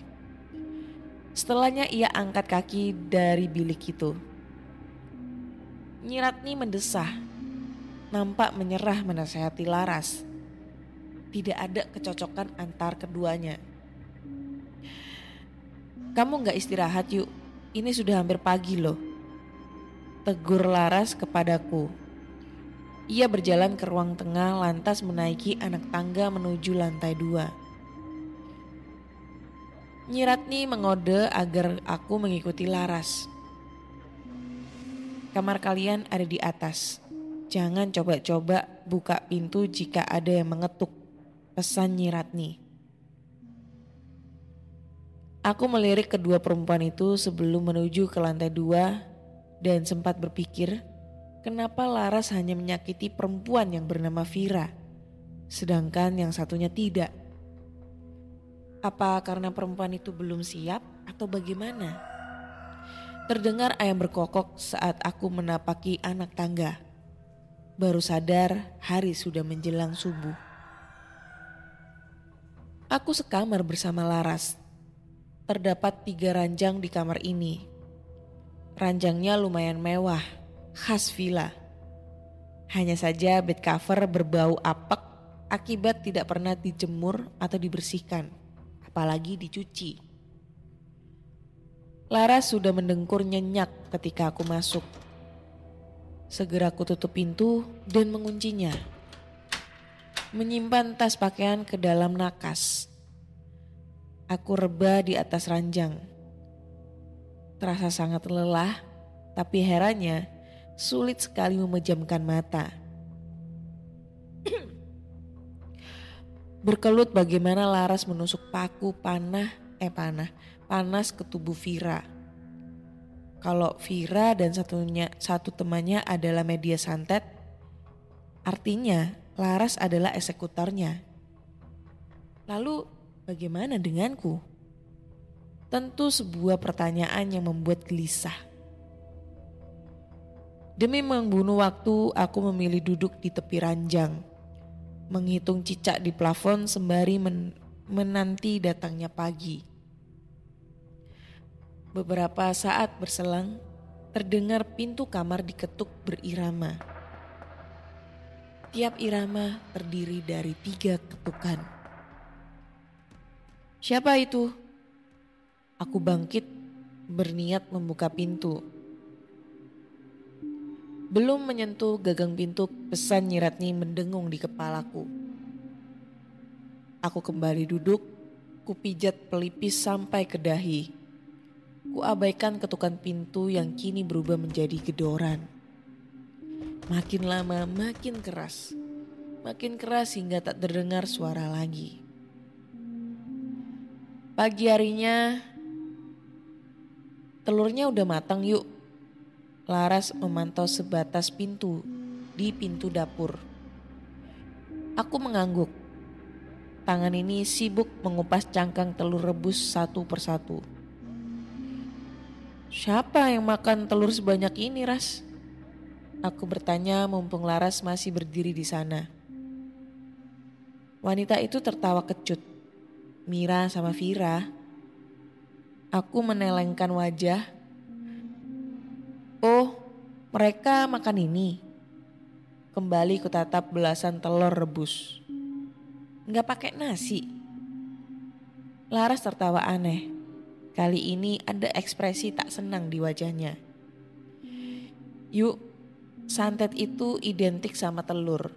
Setelahnya ia angkat kaki dari bilik itu. Nyi Ratni mendesah, nampak menyerah menasehati Laras. Tidak ada kecocokan antar keduanya. Kamu gak istirahat yuk, ini sudah hampir pagi loh. Tegur Laras kepadaku. Ia berjalan ke ruang tengah lantas menaiki anak tangga menuju lantai 2. Nyi Ratni mengode agar aku mengikuti Laras. Kamar kalian ada di atas. Jangan coba-coba buka pintu jika ada yang mengetuk, pesan Nyi Ratni. Aku melirik kedua perempuan itu sebelum menuju ke lantai 2 dan sempat berpikir kenapa Laras hanya menyakiti perempuan yang bernama Vira, sedangkan yang satunya tidak. Apa karena perempuan itu belum siap atau bagaimana? Terdengar ayam berkokok saat aku menapaki anak tangga. Baru sadar hari sudah menjelang subuh. Aku sekamar bersama Laras. Terdapat 3 ranjang di kamar ini. Ranjangnya lumayan mewah, khas villa. Hanya saja bed cover berbau apek akibat tidak pernah dijemur atau dibersihkan, apalagi dicuci. Laras sudah mendengkur nyenyak ketika aku masuk. Segera aku tutup pintu dan menguncinya. Menyimpan tas pakaian ke dalam nakas. Aku reba di atas ranjang. Terasa sangat lelah, tapi herannya sulit sekali memejamkan mata. Berkelut bagaimana Laras menusuk paku panas ke tubuh Vira. Kalau Vira dan satu temannya adalah media santet, artinya Laras adalah eksekutornya. Lalu bagaimana denganku? Tentu sebuah pertanyaan yang membuat gelisah. Demi membunuh waktu, aku memilih duduk di tepi ranjang, menghitung cicak di plafon sembari menanti datangnya pagi. Beberapa saat berselang, terdengar pintu kamar diketuk berirama. Tiap irama terdiri dari 3 ketukan. Siapa itu? Aku bangkit, berniat membuka pintu. Belum menyentuh gagang pintu, pesan Nyi Ratni mendengung di kepalaku. Aku kembali duduk, kupijat pelipis sampai ke dahi. Kuabaikan ketukan pintu yang kini berubah menjadi gedoran. Makin lama makin keras. Makin keras hingga tak terdengar suara lagi. Pagi harinya, telurnya udah matang yuk. Laras memantau sebatas pintu di pintu dapur. Aku mengangguk. Tangan ini sibuk mengupas cangkang telur rebus satu persatu. Siapa yang makan telur sebanyak ini, Ras? Aku bertanya mumpung Laras masih berdiri di sana. Wanita itu tertawa kecut. Mira sama Vira. Aku menelengkan wajah. Oh, Mereka makan ini. Kembali kutatap belasan telur rebus. Nggak pakai nasi. Laras tertawa aneh. Kali ini ada ekspresi tak senang di wajahnya. Yuk, santet itu identik sama telur.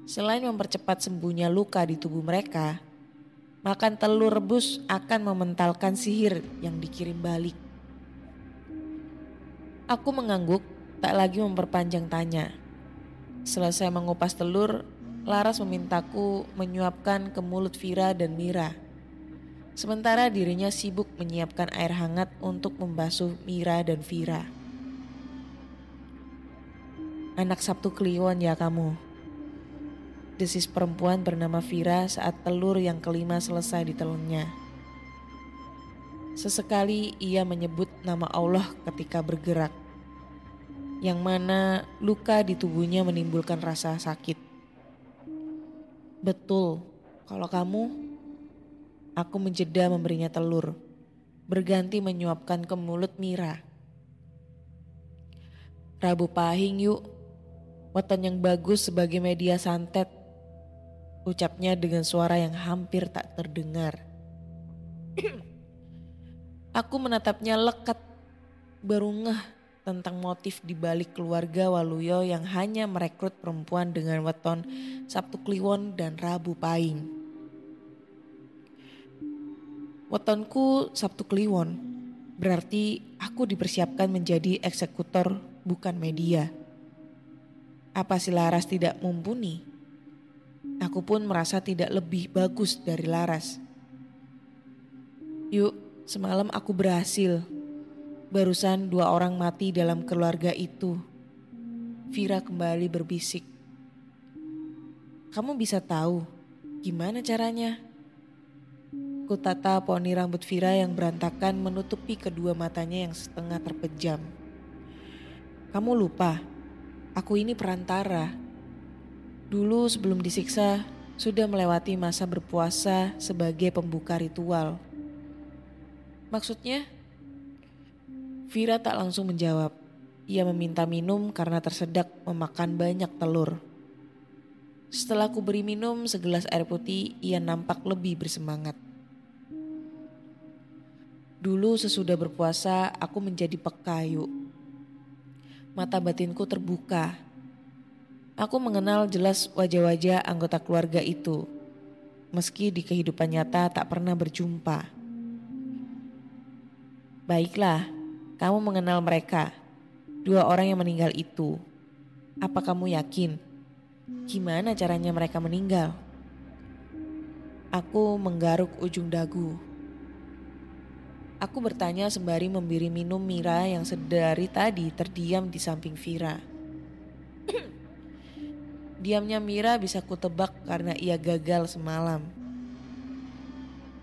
Selain mempercepat sembuhnya luka di tubuh mereka, makan telur rebus akan mementalkan sihir yang dikirim balik. Aku mengangguk, tak lagi memperpanjang tanya. Selesai mengupas telur, Laras memintaku menyuapkan ke mulut Vira dan Mira. Sementara dirinya sibuk menyiapkan air hangat untuk membasuh Mira dan Vira. Anak Sabtu Kliwon ya kamu. Desis perempuan bernama Vira saat telur yang kelima selesai ditelannya. Sesekali ia menyebut nama Allah ketika bergerak. Yang mana luka di tubuhnya menimbulkan rasa sakit. Betul, kalau kamu, aku menjeda memberinya telur, berganti menyuapkan ke mulut Mira. Rabu Pahing yuk, weton yang bagus sebagai media santet, ucapnya dengan suara yang hampir tak terdengar. Aku menatapnya lekat, baru ngeh tentang motif di balik keluarga Waluyo yang hanya merekrut perempuan dengan weton Sabtu Kliwon dan Rabu Pahing. Wetonku Sabtu Kliwon, berarti aku dipersiapkan menjadi eksekutor bukan media. Apa si Laras tidak mumpuni? Aku pun merasa tidak lebih bagus dari Laras. Yuk, semalam aku berhasil. Barusan 2 orang mati dalam keluarga itu. Vira kembali berbisik. Kamu bisa tahu gimana caranya? Kutata poni rambut Vira yang berantakan menutupi kedua matanya yang setengah terpejam. Kamu lupa, aku ini perantara. Dulu sebelum disiksa, sudah melewati masa berpuasa sebagai pembuka ritual. Maksudnya? Vira tak langsung menjawab. Ia meminta minum karena tersedak memakan banyak telur. Setelah ku beri minum segelas air putih, ia nampak lebih bersemangat. Dulu sesudah berpuasa, aku menjadi peka yuk. Mata batinku terbuka. Aku mengenal jelas wajah-wajah anggota keluarga itu. Meski di kehidupan nyata tak pernah berjumpa. Baiklah. Kamu mengenal mereka, 2 orang yang meninggal itu. Apa kamu yakin? Gimana caranya mereka meninggal? Aku menggaruk ujung dagu. Aku bertanya sembari memberi minum Mira yang sedari tadi terdiam di samping Vira. Diamnya Mira bisa kutebak karena ia gagal semalam.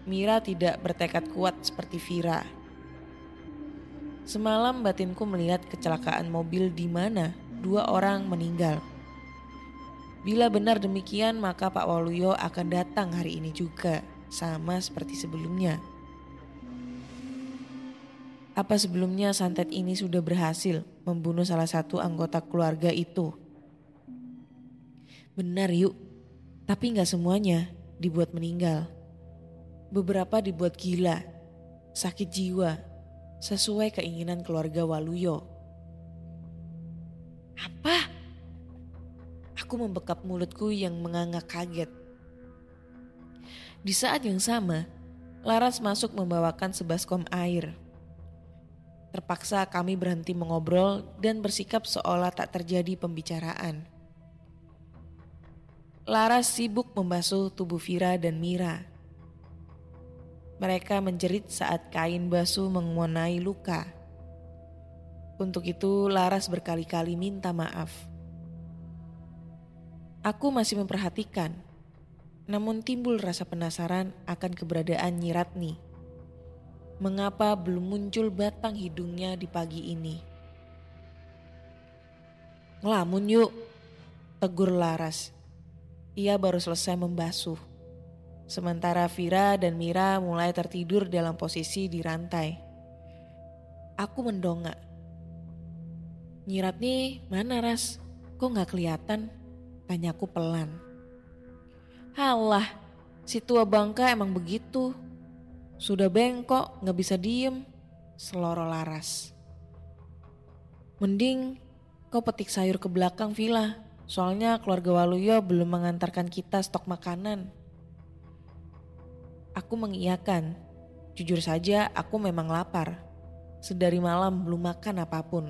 Mira tidak bertekad kuat seperti Vira. Semalam batinku melihat kecelakaan mobil di mana 2 orang meninggal. Bila benar demikian maka Pak Waluyo akan datang hari ini juga, sama seperti sebelumnya. Apa sebelumnya santet ini sudah berhasil membunuh salah satu anggota keluarga itu? Benar yuk, tapi gak semuanya dibuat meninggal. Beberapa dibuat gila, sakit jiwa, sesuai keinginan keluarga Waluyo. Apa? Aku membekap mulutku yang menganga kaget. Di saat yang sama, Laras masuk membawakan sebaskom air. Terpaksa kami berhenti mengobrol dan bersikap seolah tak terjadi pembicaraan. Laras sibuk membasuh tubuh Vira dan Mira. Mereka menjerit saat kain basuh mengenai luka. Untuk itu Laras berkali-kali minta maaf. Aku masih memperhatikan, namun timbul rasa penasaran akan keberadaan Nyi Ratni. Mengapa belum muncul batang hidungnya di pagi ini? Ngelamun yuk, tegur Laras. Ia baru selesai membasuh. Sementara Vira dan Mira mulai tertidur dalam posisi di rantai. Aku mendongak. Nyiratni mana Ras? Kok gak kelihatan? Tanyaku pelan. Halah, si tua bangka emang begitu. Sudah bengkok, gak bisa diem. Seloro Laras. Mending kau petik sayur ke belakang villa. Soalnya keluarga Waluyo belum mengantarkan kita stok makanan. Aku mengiyakan. Jujur saja aku memang lapar. Sedari malam belum makan apapun.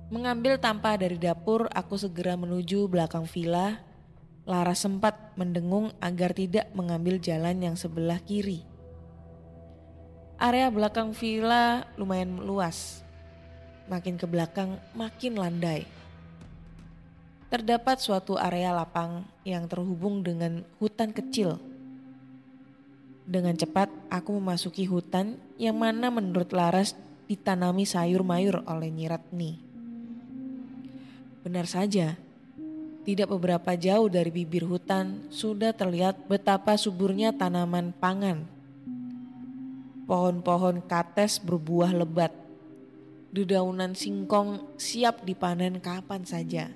Mengambil tampah dari dapur, aku segera menuju belakang villa. Laras sempat mendengung agar tidak mengambil jalan yang sebelah kiri. Area belakang villa lumayan luas. Makin ke belakang makin landai. Terdapat suatu area lapang yang terhubung dengan hutan kecil. Dengan cepat aku memasuki hutan yang mana menurut Laras ditanami sayur mayur oleh Nyiratni. Benar saja, tidak beberapa jauh dari bibir hutan sudah terlihat betapa suburnya tanaman pangan. Pohon-pohon kates berbuah lebat. Dedaunan singkong siap dipanen kapan saja.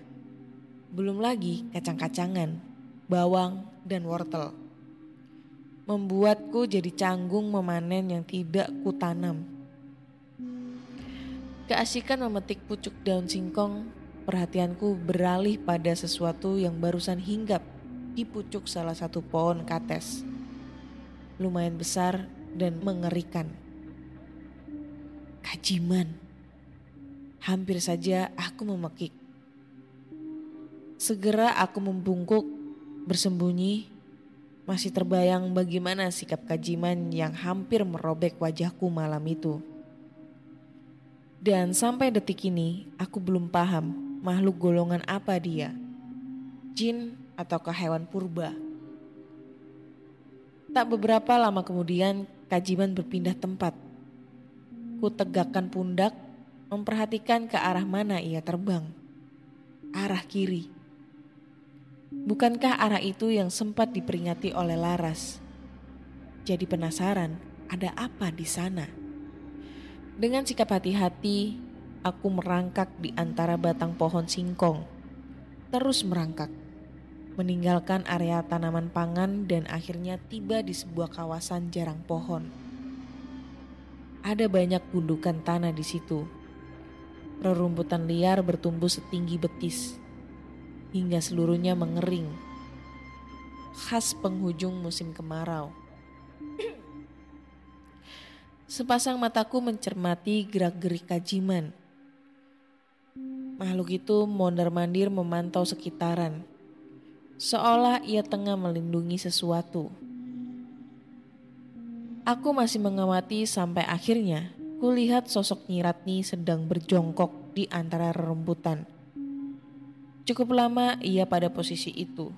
Belum lagi kacang-kacangan, bawang, dan wortel. Membuatku jadi canggung memanen yang tidak kutanam. Keasikan memetik pucuk daun singkong, perhatianku beralih pada sesuatu yang barusan hinggap di pucuk salah satu pohon kates. Lumayan besar dan mengerikan. Kajiman. Hampir saja aku memekik. Segera aku membungkuk, bersembunyi. Masih terbayang bagaimana sikap Kajiman yang hampir merobek wajahku malam itu. Dan sampai detik ini aku belum paham makhluk golongan apa dia. Jin ataukah hewan purba. Tak beberapa lama kemudian Kajiman berpindah tempat. Ku tegakkan pundak, memperhatikan ke arah mana ia terbang. Arah kiri. Bukankah arah itu yang sempat diperingati oleh Laras? Jadi penasaran, ada apa di sana? Dengan sikap hati-hati, aku merangkak di antara batang pohon singkong. Terus merangkak, meninggalkan area tanaman pangan dan akhirnya tiba di sebuah kawasan jarang pohon. Ada banyak gundukan tanah di situ. Rerumputan liar bertumbuh setinggi betis. Hingga seluruhnya mengering. Khas penghujung musim kemarau. Sepasang mataku mencermati gerak-gerik Kajiman. Makhluk itu mondar-mandir memantau sekitaran. Seolah ia tengah melindungi sesuatu. Aku masih mengamati sampai akhirnya kulihat sosok Nyiratni sedang berjongkok di antara rerumputan. Cukup lama ia pada posisi itu.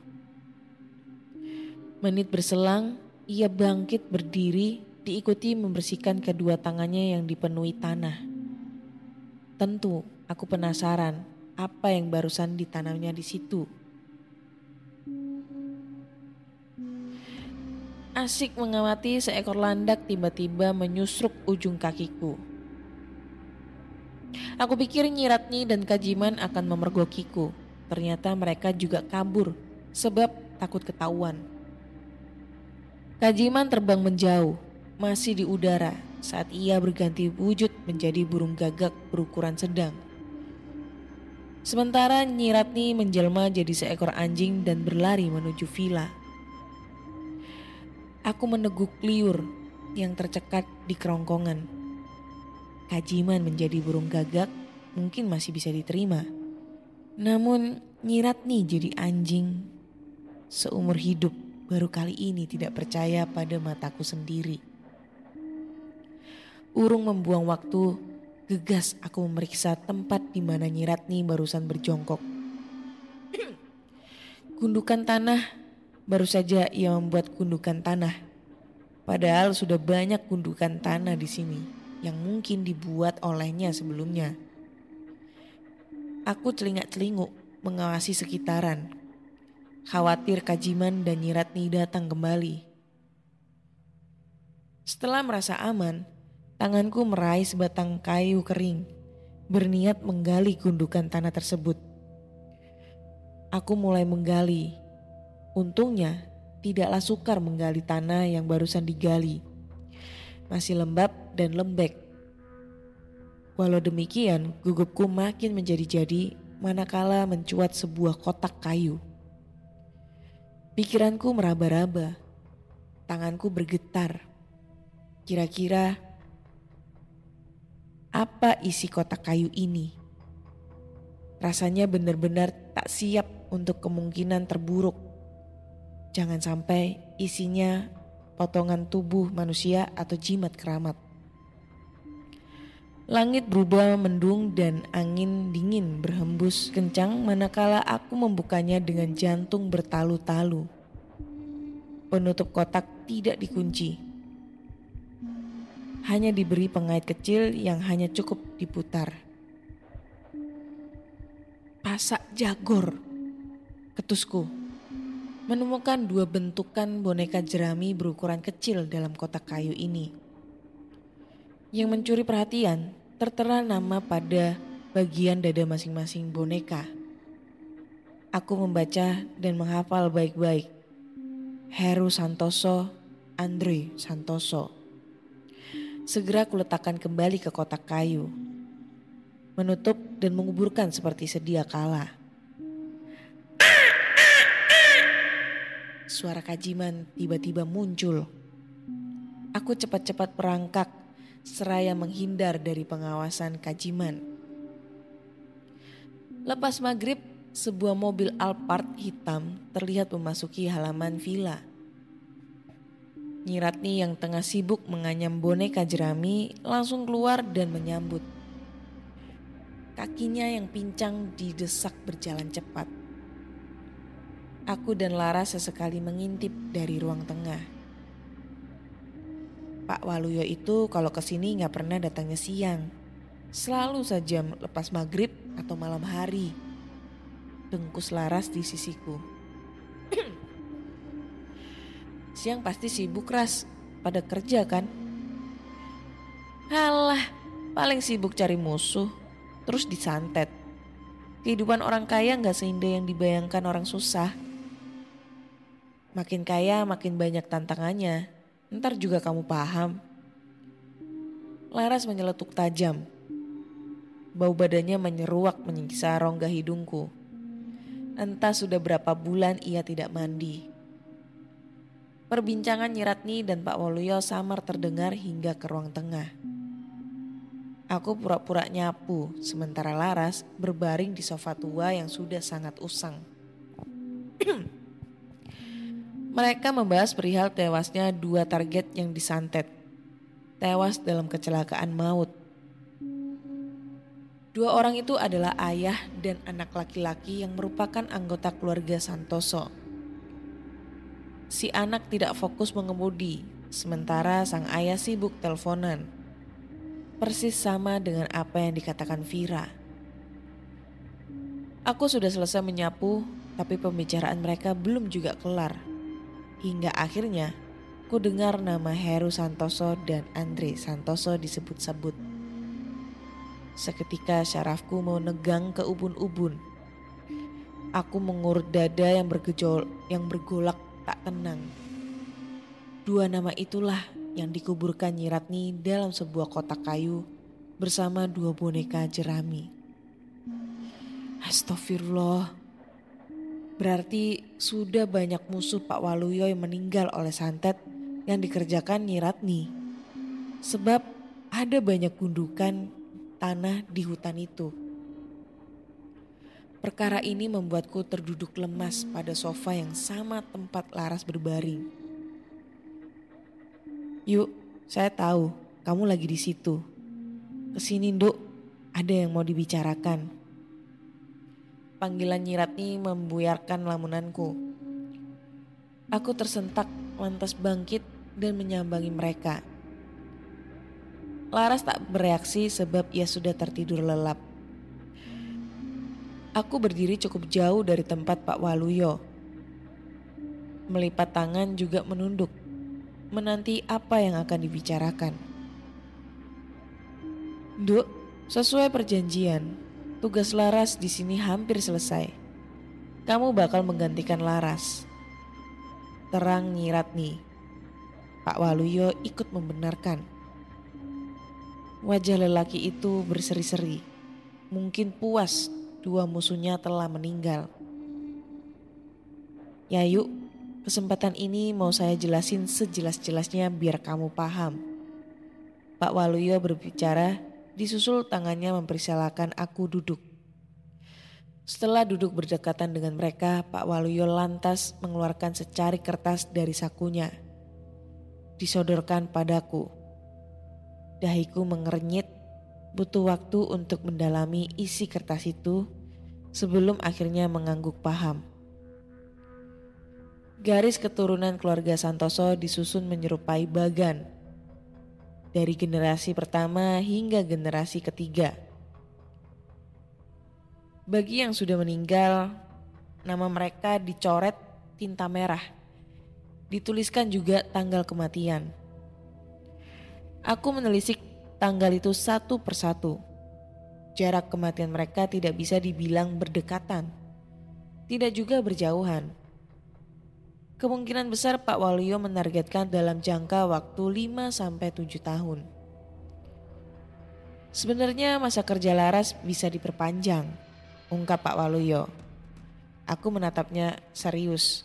Menit berselang, ia bangkit berdiri diikuti membersihkan kedua tangannya yang dipenuhi tanah. Tentu aku penasaran apa yang barusan ditanamnya di situ. Asik mengamati seekor landak tiba-tiba menyusruk ujung kakiku. Aku pikir Nyiratni dan Kajiman akan memergokiku. Ternyata mereka juga kabur sebab takut ketahuan. Kajiman terbang menjauh, masih di udara saat ia berganti wujud menjadi burung gagak berukuran sedang. Sementara Nyiratni menjelma jadi seekor anjing dan berlari menuju villa. Aku meneguk liur yang tercekat di kerongkongan. Kajiman menjadi burung gagak mungkin masih bisa diterima. Namun Nyiratni jadi anjing. Seumur hidup baru kali ini tidak percaya pada mataku sendiri. Urung membuang waktu, gegas aku memeriksa tempat di mana Nyiratni barusan berjongkok. Gundukan tanah, baru saja ia membuat gundukan tanah. Padahal sudah banyak gundukan tanah di sini yang mungkin dibuat olehnya sebelumnya. Aku celingak-celinguk mengawasi sekitaran. Khawatir Kajiman dan Nyiratni datang kembali. Setelah merasa aman, tanganku meraih sebatang kayu kering. berniat menggali gundukan tanah tersebut. Aku mulai menggali. Untungnya tidaklah sukar menggali tanah yang barusan digali. Masih lembab dan lembek. Walau demikian, gugupku makin menjadi-jadi manakala mencuat sebuah kotak kayu. Pikiranku meraba-raba, tanganku bergetar. Kira-kira apa isi kotak kayu ini? Rasanya benar-benar tak siap untuk kemungkinan terburuk. Jangan sampai isinya potongan tubuh manusia atau jimat keramat. Langit berubah mendung dan angin dingin berhembus kencang manakala aku membukanya dengan jantung bertalu-talu. Penutup kotak tidak dikunci. Hanya diberi pengait kecil yang hanya cukup diputar. Pasak Jagor, ketusku. Menemukan 2 bentukan boneka jerami berukuran kecil dalam kotak kayu ini. Yang mencuri perhatian, tertera nama pada bagian dada masing-masing boneka. Aku membaca dan menghafal baik-baik. Heru Santoso, Andre Santoso. Segera kuletakkan kembali ke kotak kayu. Menutup dan menguburkan seperti sedia kala. Suara Kajiman tiba-tiba muncul. Aku cepat-cepat merangkak seraya menghindar dari pengawasan Kajiman. Lepas maghrib, sebuah mobil Alphard hitam terlihat memasuki halaman villa. Nyi Ratni yang tengah sibuk menganyam boneka jerami langsung keluar dan menyambut. Kakinya yang pincang didesak berjalan cepat. Aku dan Laras sesekali mengintip dari ruang tengah. Pak Waluyo itu kalau kesini gak pernah datangnya siang. Selalu saja lepas maghrib atau malam hari. Dengkus Laras di sisiku. Siang pasti sibuk, Ras. Pada kerja kan? Halah, paling sibuk cari musuh. Terus disantet. Kehidupan orang kaya gak seindah yang dibayangkan orang susah. Makin kaya makin banyak tantangannya. Ntar juga kamu paham. Laras menyeletuk tajam. Bau badannya menyeruak menyiksa rongga hidungku. Entah sudah berapa bulan ia tidak mandi. Perbincangan Nyi Ratni dan Pak Waluyo samar terdengar hingga ke ruang tengah. Aku pura-pura nyapu, sementara Laras berbaring di sofa tua yang sudah sangat usang. Mereka membahas perihal tewasnya 2 target yang disantet. Tewas dalam kecelakaan maut. 2 orang itu adalah ayah dan anak laki-laki yang merupakan anggota keluarga Santoso. Si anak tidak fokus mengemudi, sementara sang ayah sibuk teleponan. Persis sama dengan apa yang dikatakan Vira. Aku sudah selesai menyapu, tapi pembicaraan mereka belum juga kelar. Hingga akhirnya, ku dengar nama Heru Santoso dan Andre Santoso disebut-sebut. Seketika syarafku mau negang ke ubun-ubun. Aku mengurut dada yang bergolak tak tenang. 2 nama itulah yang dikuburkan Nyi Ratni dalam sebuah kotak kayu bersama 2 boneka jerami. Astagfirullah. Berarti sudah banyak musuh Pak Waluyo yang meninggal oleh santet yang dikerjakan Nyi Ratni. Sebab ada banyak gundukan tanah di hutan itu. Perkara ini membuatku terduduk lemas pada sofa yang sama tempat Laras berbaring. Yuk, saya tahu kamu lagi di situ. Kesini, Nduk, ada yang mau dibicarakan. Panggilan Nyi Ratni membuyarkan lamunanku. Aku tersentak lantas bangkit dan menyambangi mereka. Laras tak bereaksi sebab ia sudah tertidur lelap. Aku berdiri cukup jauh dari tempat Pak Waluyo. Melipat tangan juga menunduk, menanti apa yang akan dibicarakan. Duk, Sesuai perjanjian, tugas Laras di sini hampir selesai. Kamu bakal menggantikan Laras. Terang Nyi Ratni. Pak Waluyo ikut membenarkan. Wajah lelaki itu berseri-seri. Mungkin puas dua musuhnya telah meninggal. Ya yuk, kesempatan ini mau saya jelasin sejelas-jelasnya biar kamu paham. Pak Waluyo berbicara, disusul tangannya mempersilahkan aku duduk. Setelah duduk berdekatan dengan mereka, Pak Waluyo lantas mengeluarkan secari kertas dari sakunya. Disodorkan padaku. Dahiku mengernyit, butuh waktu untuk mendalami isi kertas itu sebelum akhirnya mengangguk paham. Garis keturunan keluarga Santoso disusun menyerupai bagan. Dari generasi pertama hingga generasi ketiga. Bagi yang sudah meninggal, nama mereka dicoret tinta merah. Dituliskan juga tanggal kematian. Aku menelisik tanggal itu satu persatu. Jarak kematian mereka tidak bisa dibilang berdekatan. Tidak juga berjauhan. Kemungkinan besar Pak Waluyo menargetkan dalam jangka waktu 5-7 tahun. Sebenarnya masa kerja Laras bisa diperpanjang, ungkap Pak Waluyo. Aku menatapnya serius.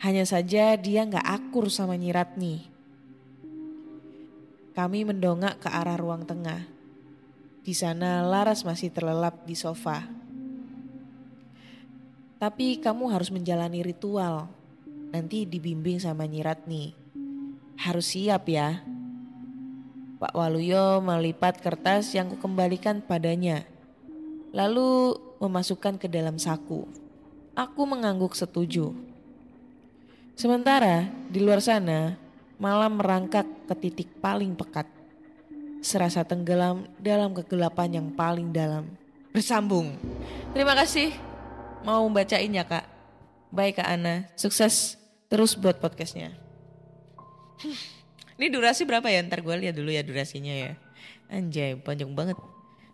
Hanya saja dia gak akur sama Nyi Ratni. Kami mendongak ke arah ruang tengah. Di sana Laras masih terlelap di sofa. Tapi kamu harus menjalani ritual. Nanti dibimbing sama Nyi Ratni. Harus siap ya. Pak Waluyo melipat kertas yang kukembalikan padanya. Lalu memasukkan ke dalam saku. Aku mengangguk setuju. Sementara di luar sana malam merangkak ke titik paling pekat. Serasa tenggelam dalam kegelapan yang paling dalam. Bersambung. Terima kasih. Mau bacain ya Kak? Baik Kak Ana. Sukses terus buat podcastnya. Ini durasi berapa ya? Ntar gue lihat dulu ya durasinya ya. Anjay panjang banget.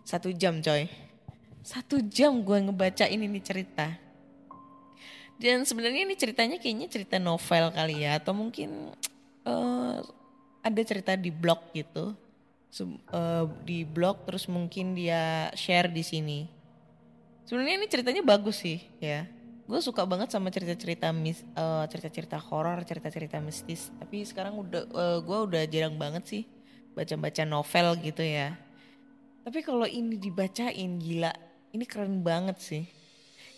1 jam coy. 1 jam gue ngebacain ini cerita. Dan sebenarnya ini ceritanya kayaknya cerita novel kali ya. Atau mungkin ada cerita di blog gitu. Di blog terus mungkin dia share di sini. Sebenarnya ini ceritanya bagus sih ya. Gue suka banget sama cerita-cerita horor, cerita-cerita mistis. Tapi sekarang gue udah jarang banget sih baca-baca novel gitu ya. Tapi kalau ini dibacain gila, ini keren banget sih.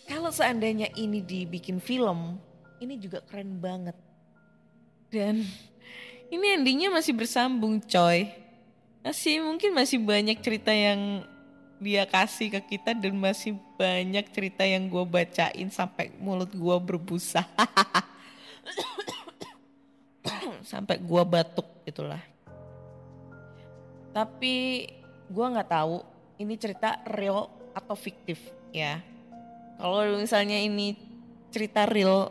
Kalau seandainya ini dibikin film, ini juga keren banget. Dan ini endingnya masih bersambung coy. Mungkin masih banyak cerita yang dia kasih ke kita dan masih banyak cerita yang gue bacain sampai mulut gue berbusa. Sampai gue batuk itulah. Tapi gue gak tahu ini cerita real atau fiktif ya. Kalau misalnya ini cerita real,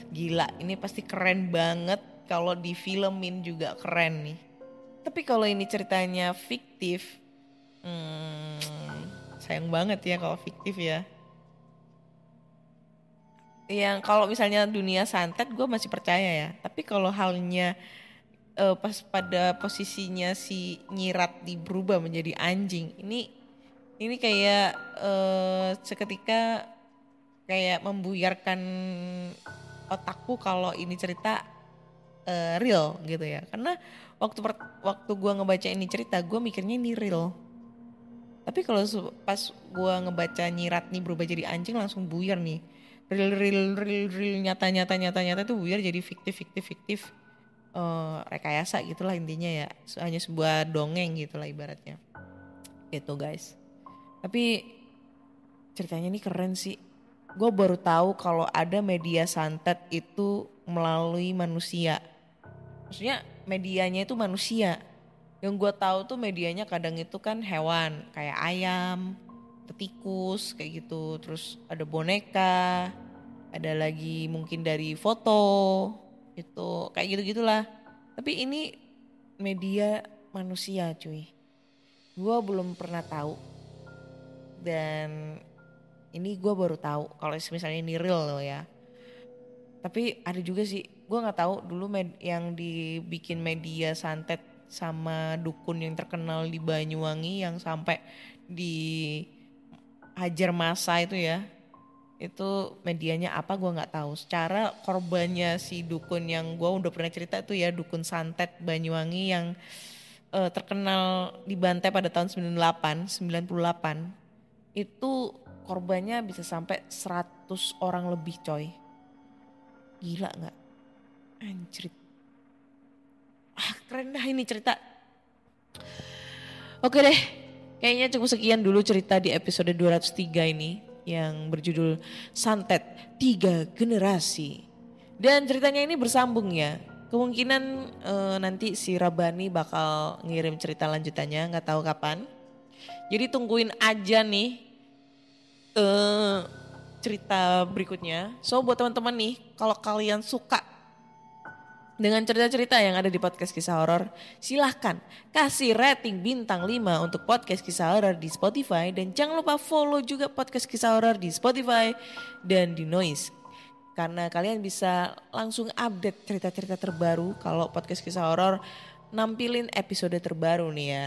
gila ini pasti keren banget. Kalau di filmin juga keren nih. Tapi kalau ini ceritanya fiktif, sayang banget ya kalau fiktif ya. Yang kalau misalnya dunia santet gue masih percaya ya. Tapi kalau halnya pas pada posisinya si Nyi Ratni berubah menjadi anjing, ini kayak seketika kayak membuyarkan otakku kalau ini cerita real gitu ya. Karena waktu gue ngebaca ini cerita, gue mikirnya ini real. Tapi kalau pas gue ngebaca Nyi Ratni berubah jadi anjing langsung buyar nih. Real nyata itu buyar jadi fiktif. Rekayasa gitulah intinya ya. Hanya sebuah dongeng gitulah ibaratnya. Gitu guys. Tapi ceritanya ini keren sih. Gue baru tahu kalau ada media santet itu melalui manusia. Maksudnya medianya itu manusia. Yang gue tahu tuh medianya kadang itu kan hewan kayak ayam, tikus kayak gitu. Terus ada boneka, ada lagi mungkin dari foto itu kayak gitu-gitulah. Tapi ini media manusia cuy. gue belum pernah tahu. Dan ini gue baru tahu kalau misalnya ini real loh ya. Tapi ada juga sih, gue nggak tahu dulu yang dibikin media santet sama dukun yang terkenal di Banyuwangi yang sampai dihajar massa itu ya. Itu medianya apa gue nggak tahu. Secara korbannya si dukun yang gue udah pernah cerita tuh ya, dukun santet Banyuwangi yang terkenal dibantai pada tahun 98 itu korbannya bisa sampai 100 orang lebih coy. Gila gak? Anjrit. Keren dah ini cerita. Oke deh, kayaknya cukup sekian dulu cerita di episode 203 ini yang berjudul Santet 3 Generasi. Dan ceritanya ini bersambung ya. Kemungkinan nanti si Rabani bakal ngirim cerita lanjutannya, gak tahu kapan. Jadi tungguin aja nih cerita berikutnya. So buat teman-teman nih, kalau kalian suka dengan cerita-cerita yang ada di podcast kisah horor, silahkan kasih rating bintang 5 untuk podcast kisah horor di Spotify. Dan jangan lupa follow juga podcast kisah horor di Spotify dan di Noise. Karena kalian bisa langsung update cerita-cerita terbaru kalau podcast kisah horor nampilin episode terbaru nih ya.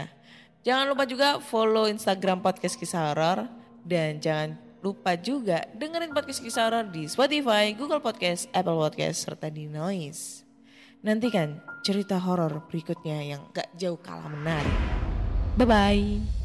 Jangan lupa juga follow Instagram podcast kisah horor. Dan jangan lupa juga dengerin podcast kisah horor di Spotify, Google Podcast, Apple Podcast, serta di Noise. Nantikan cerita horor berikutnya yang gak jauh kalah menarik. Bye-bye.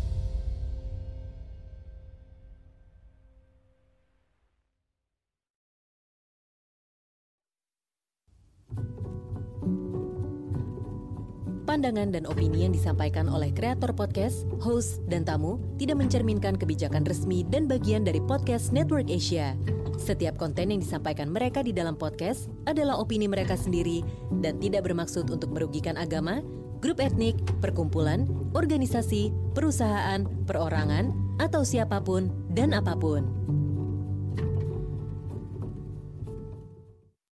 Pandangan dan opini yang disampaikan oleh kreator podcast, host, dan tamu tidak mencerminkan kebijakan resmi dan bagian dari Podcast Network Asia. Setiap konten yang disampaikan mereka di dalam podcast adalah opini mereka sendiri dan tidak bermaksud untuk merugikan agama, grup etnik, perkumpulan, organisasi, perusahaan, perorangan, atau siapapun dan apapun.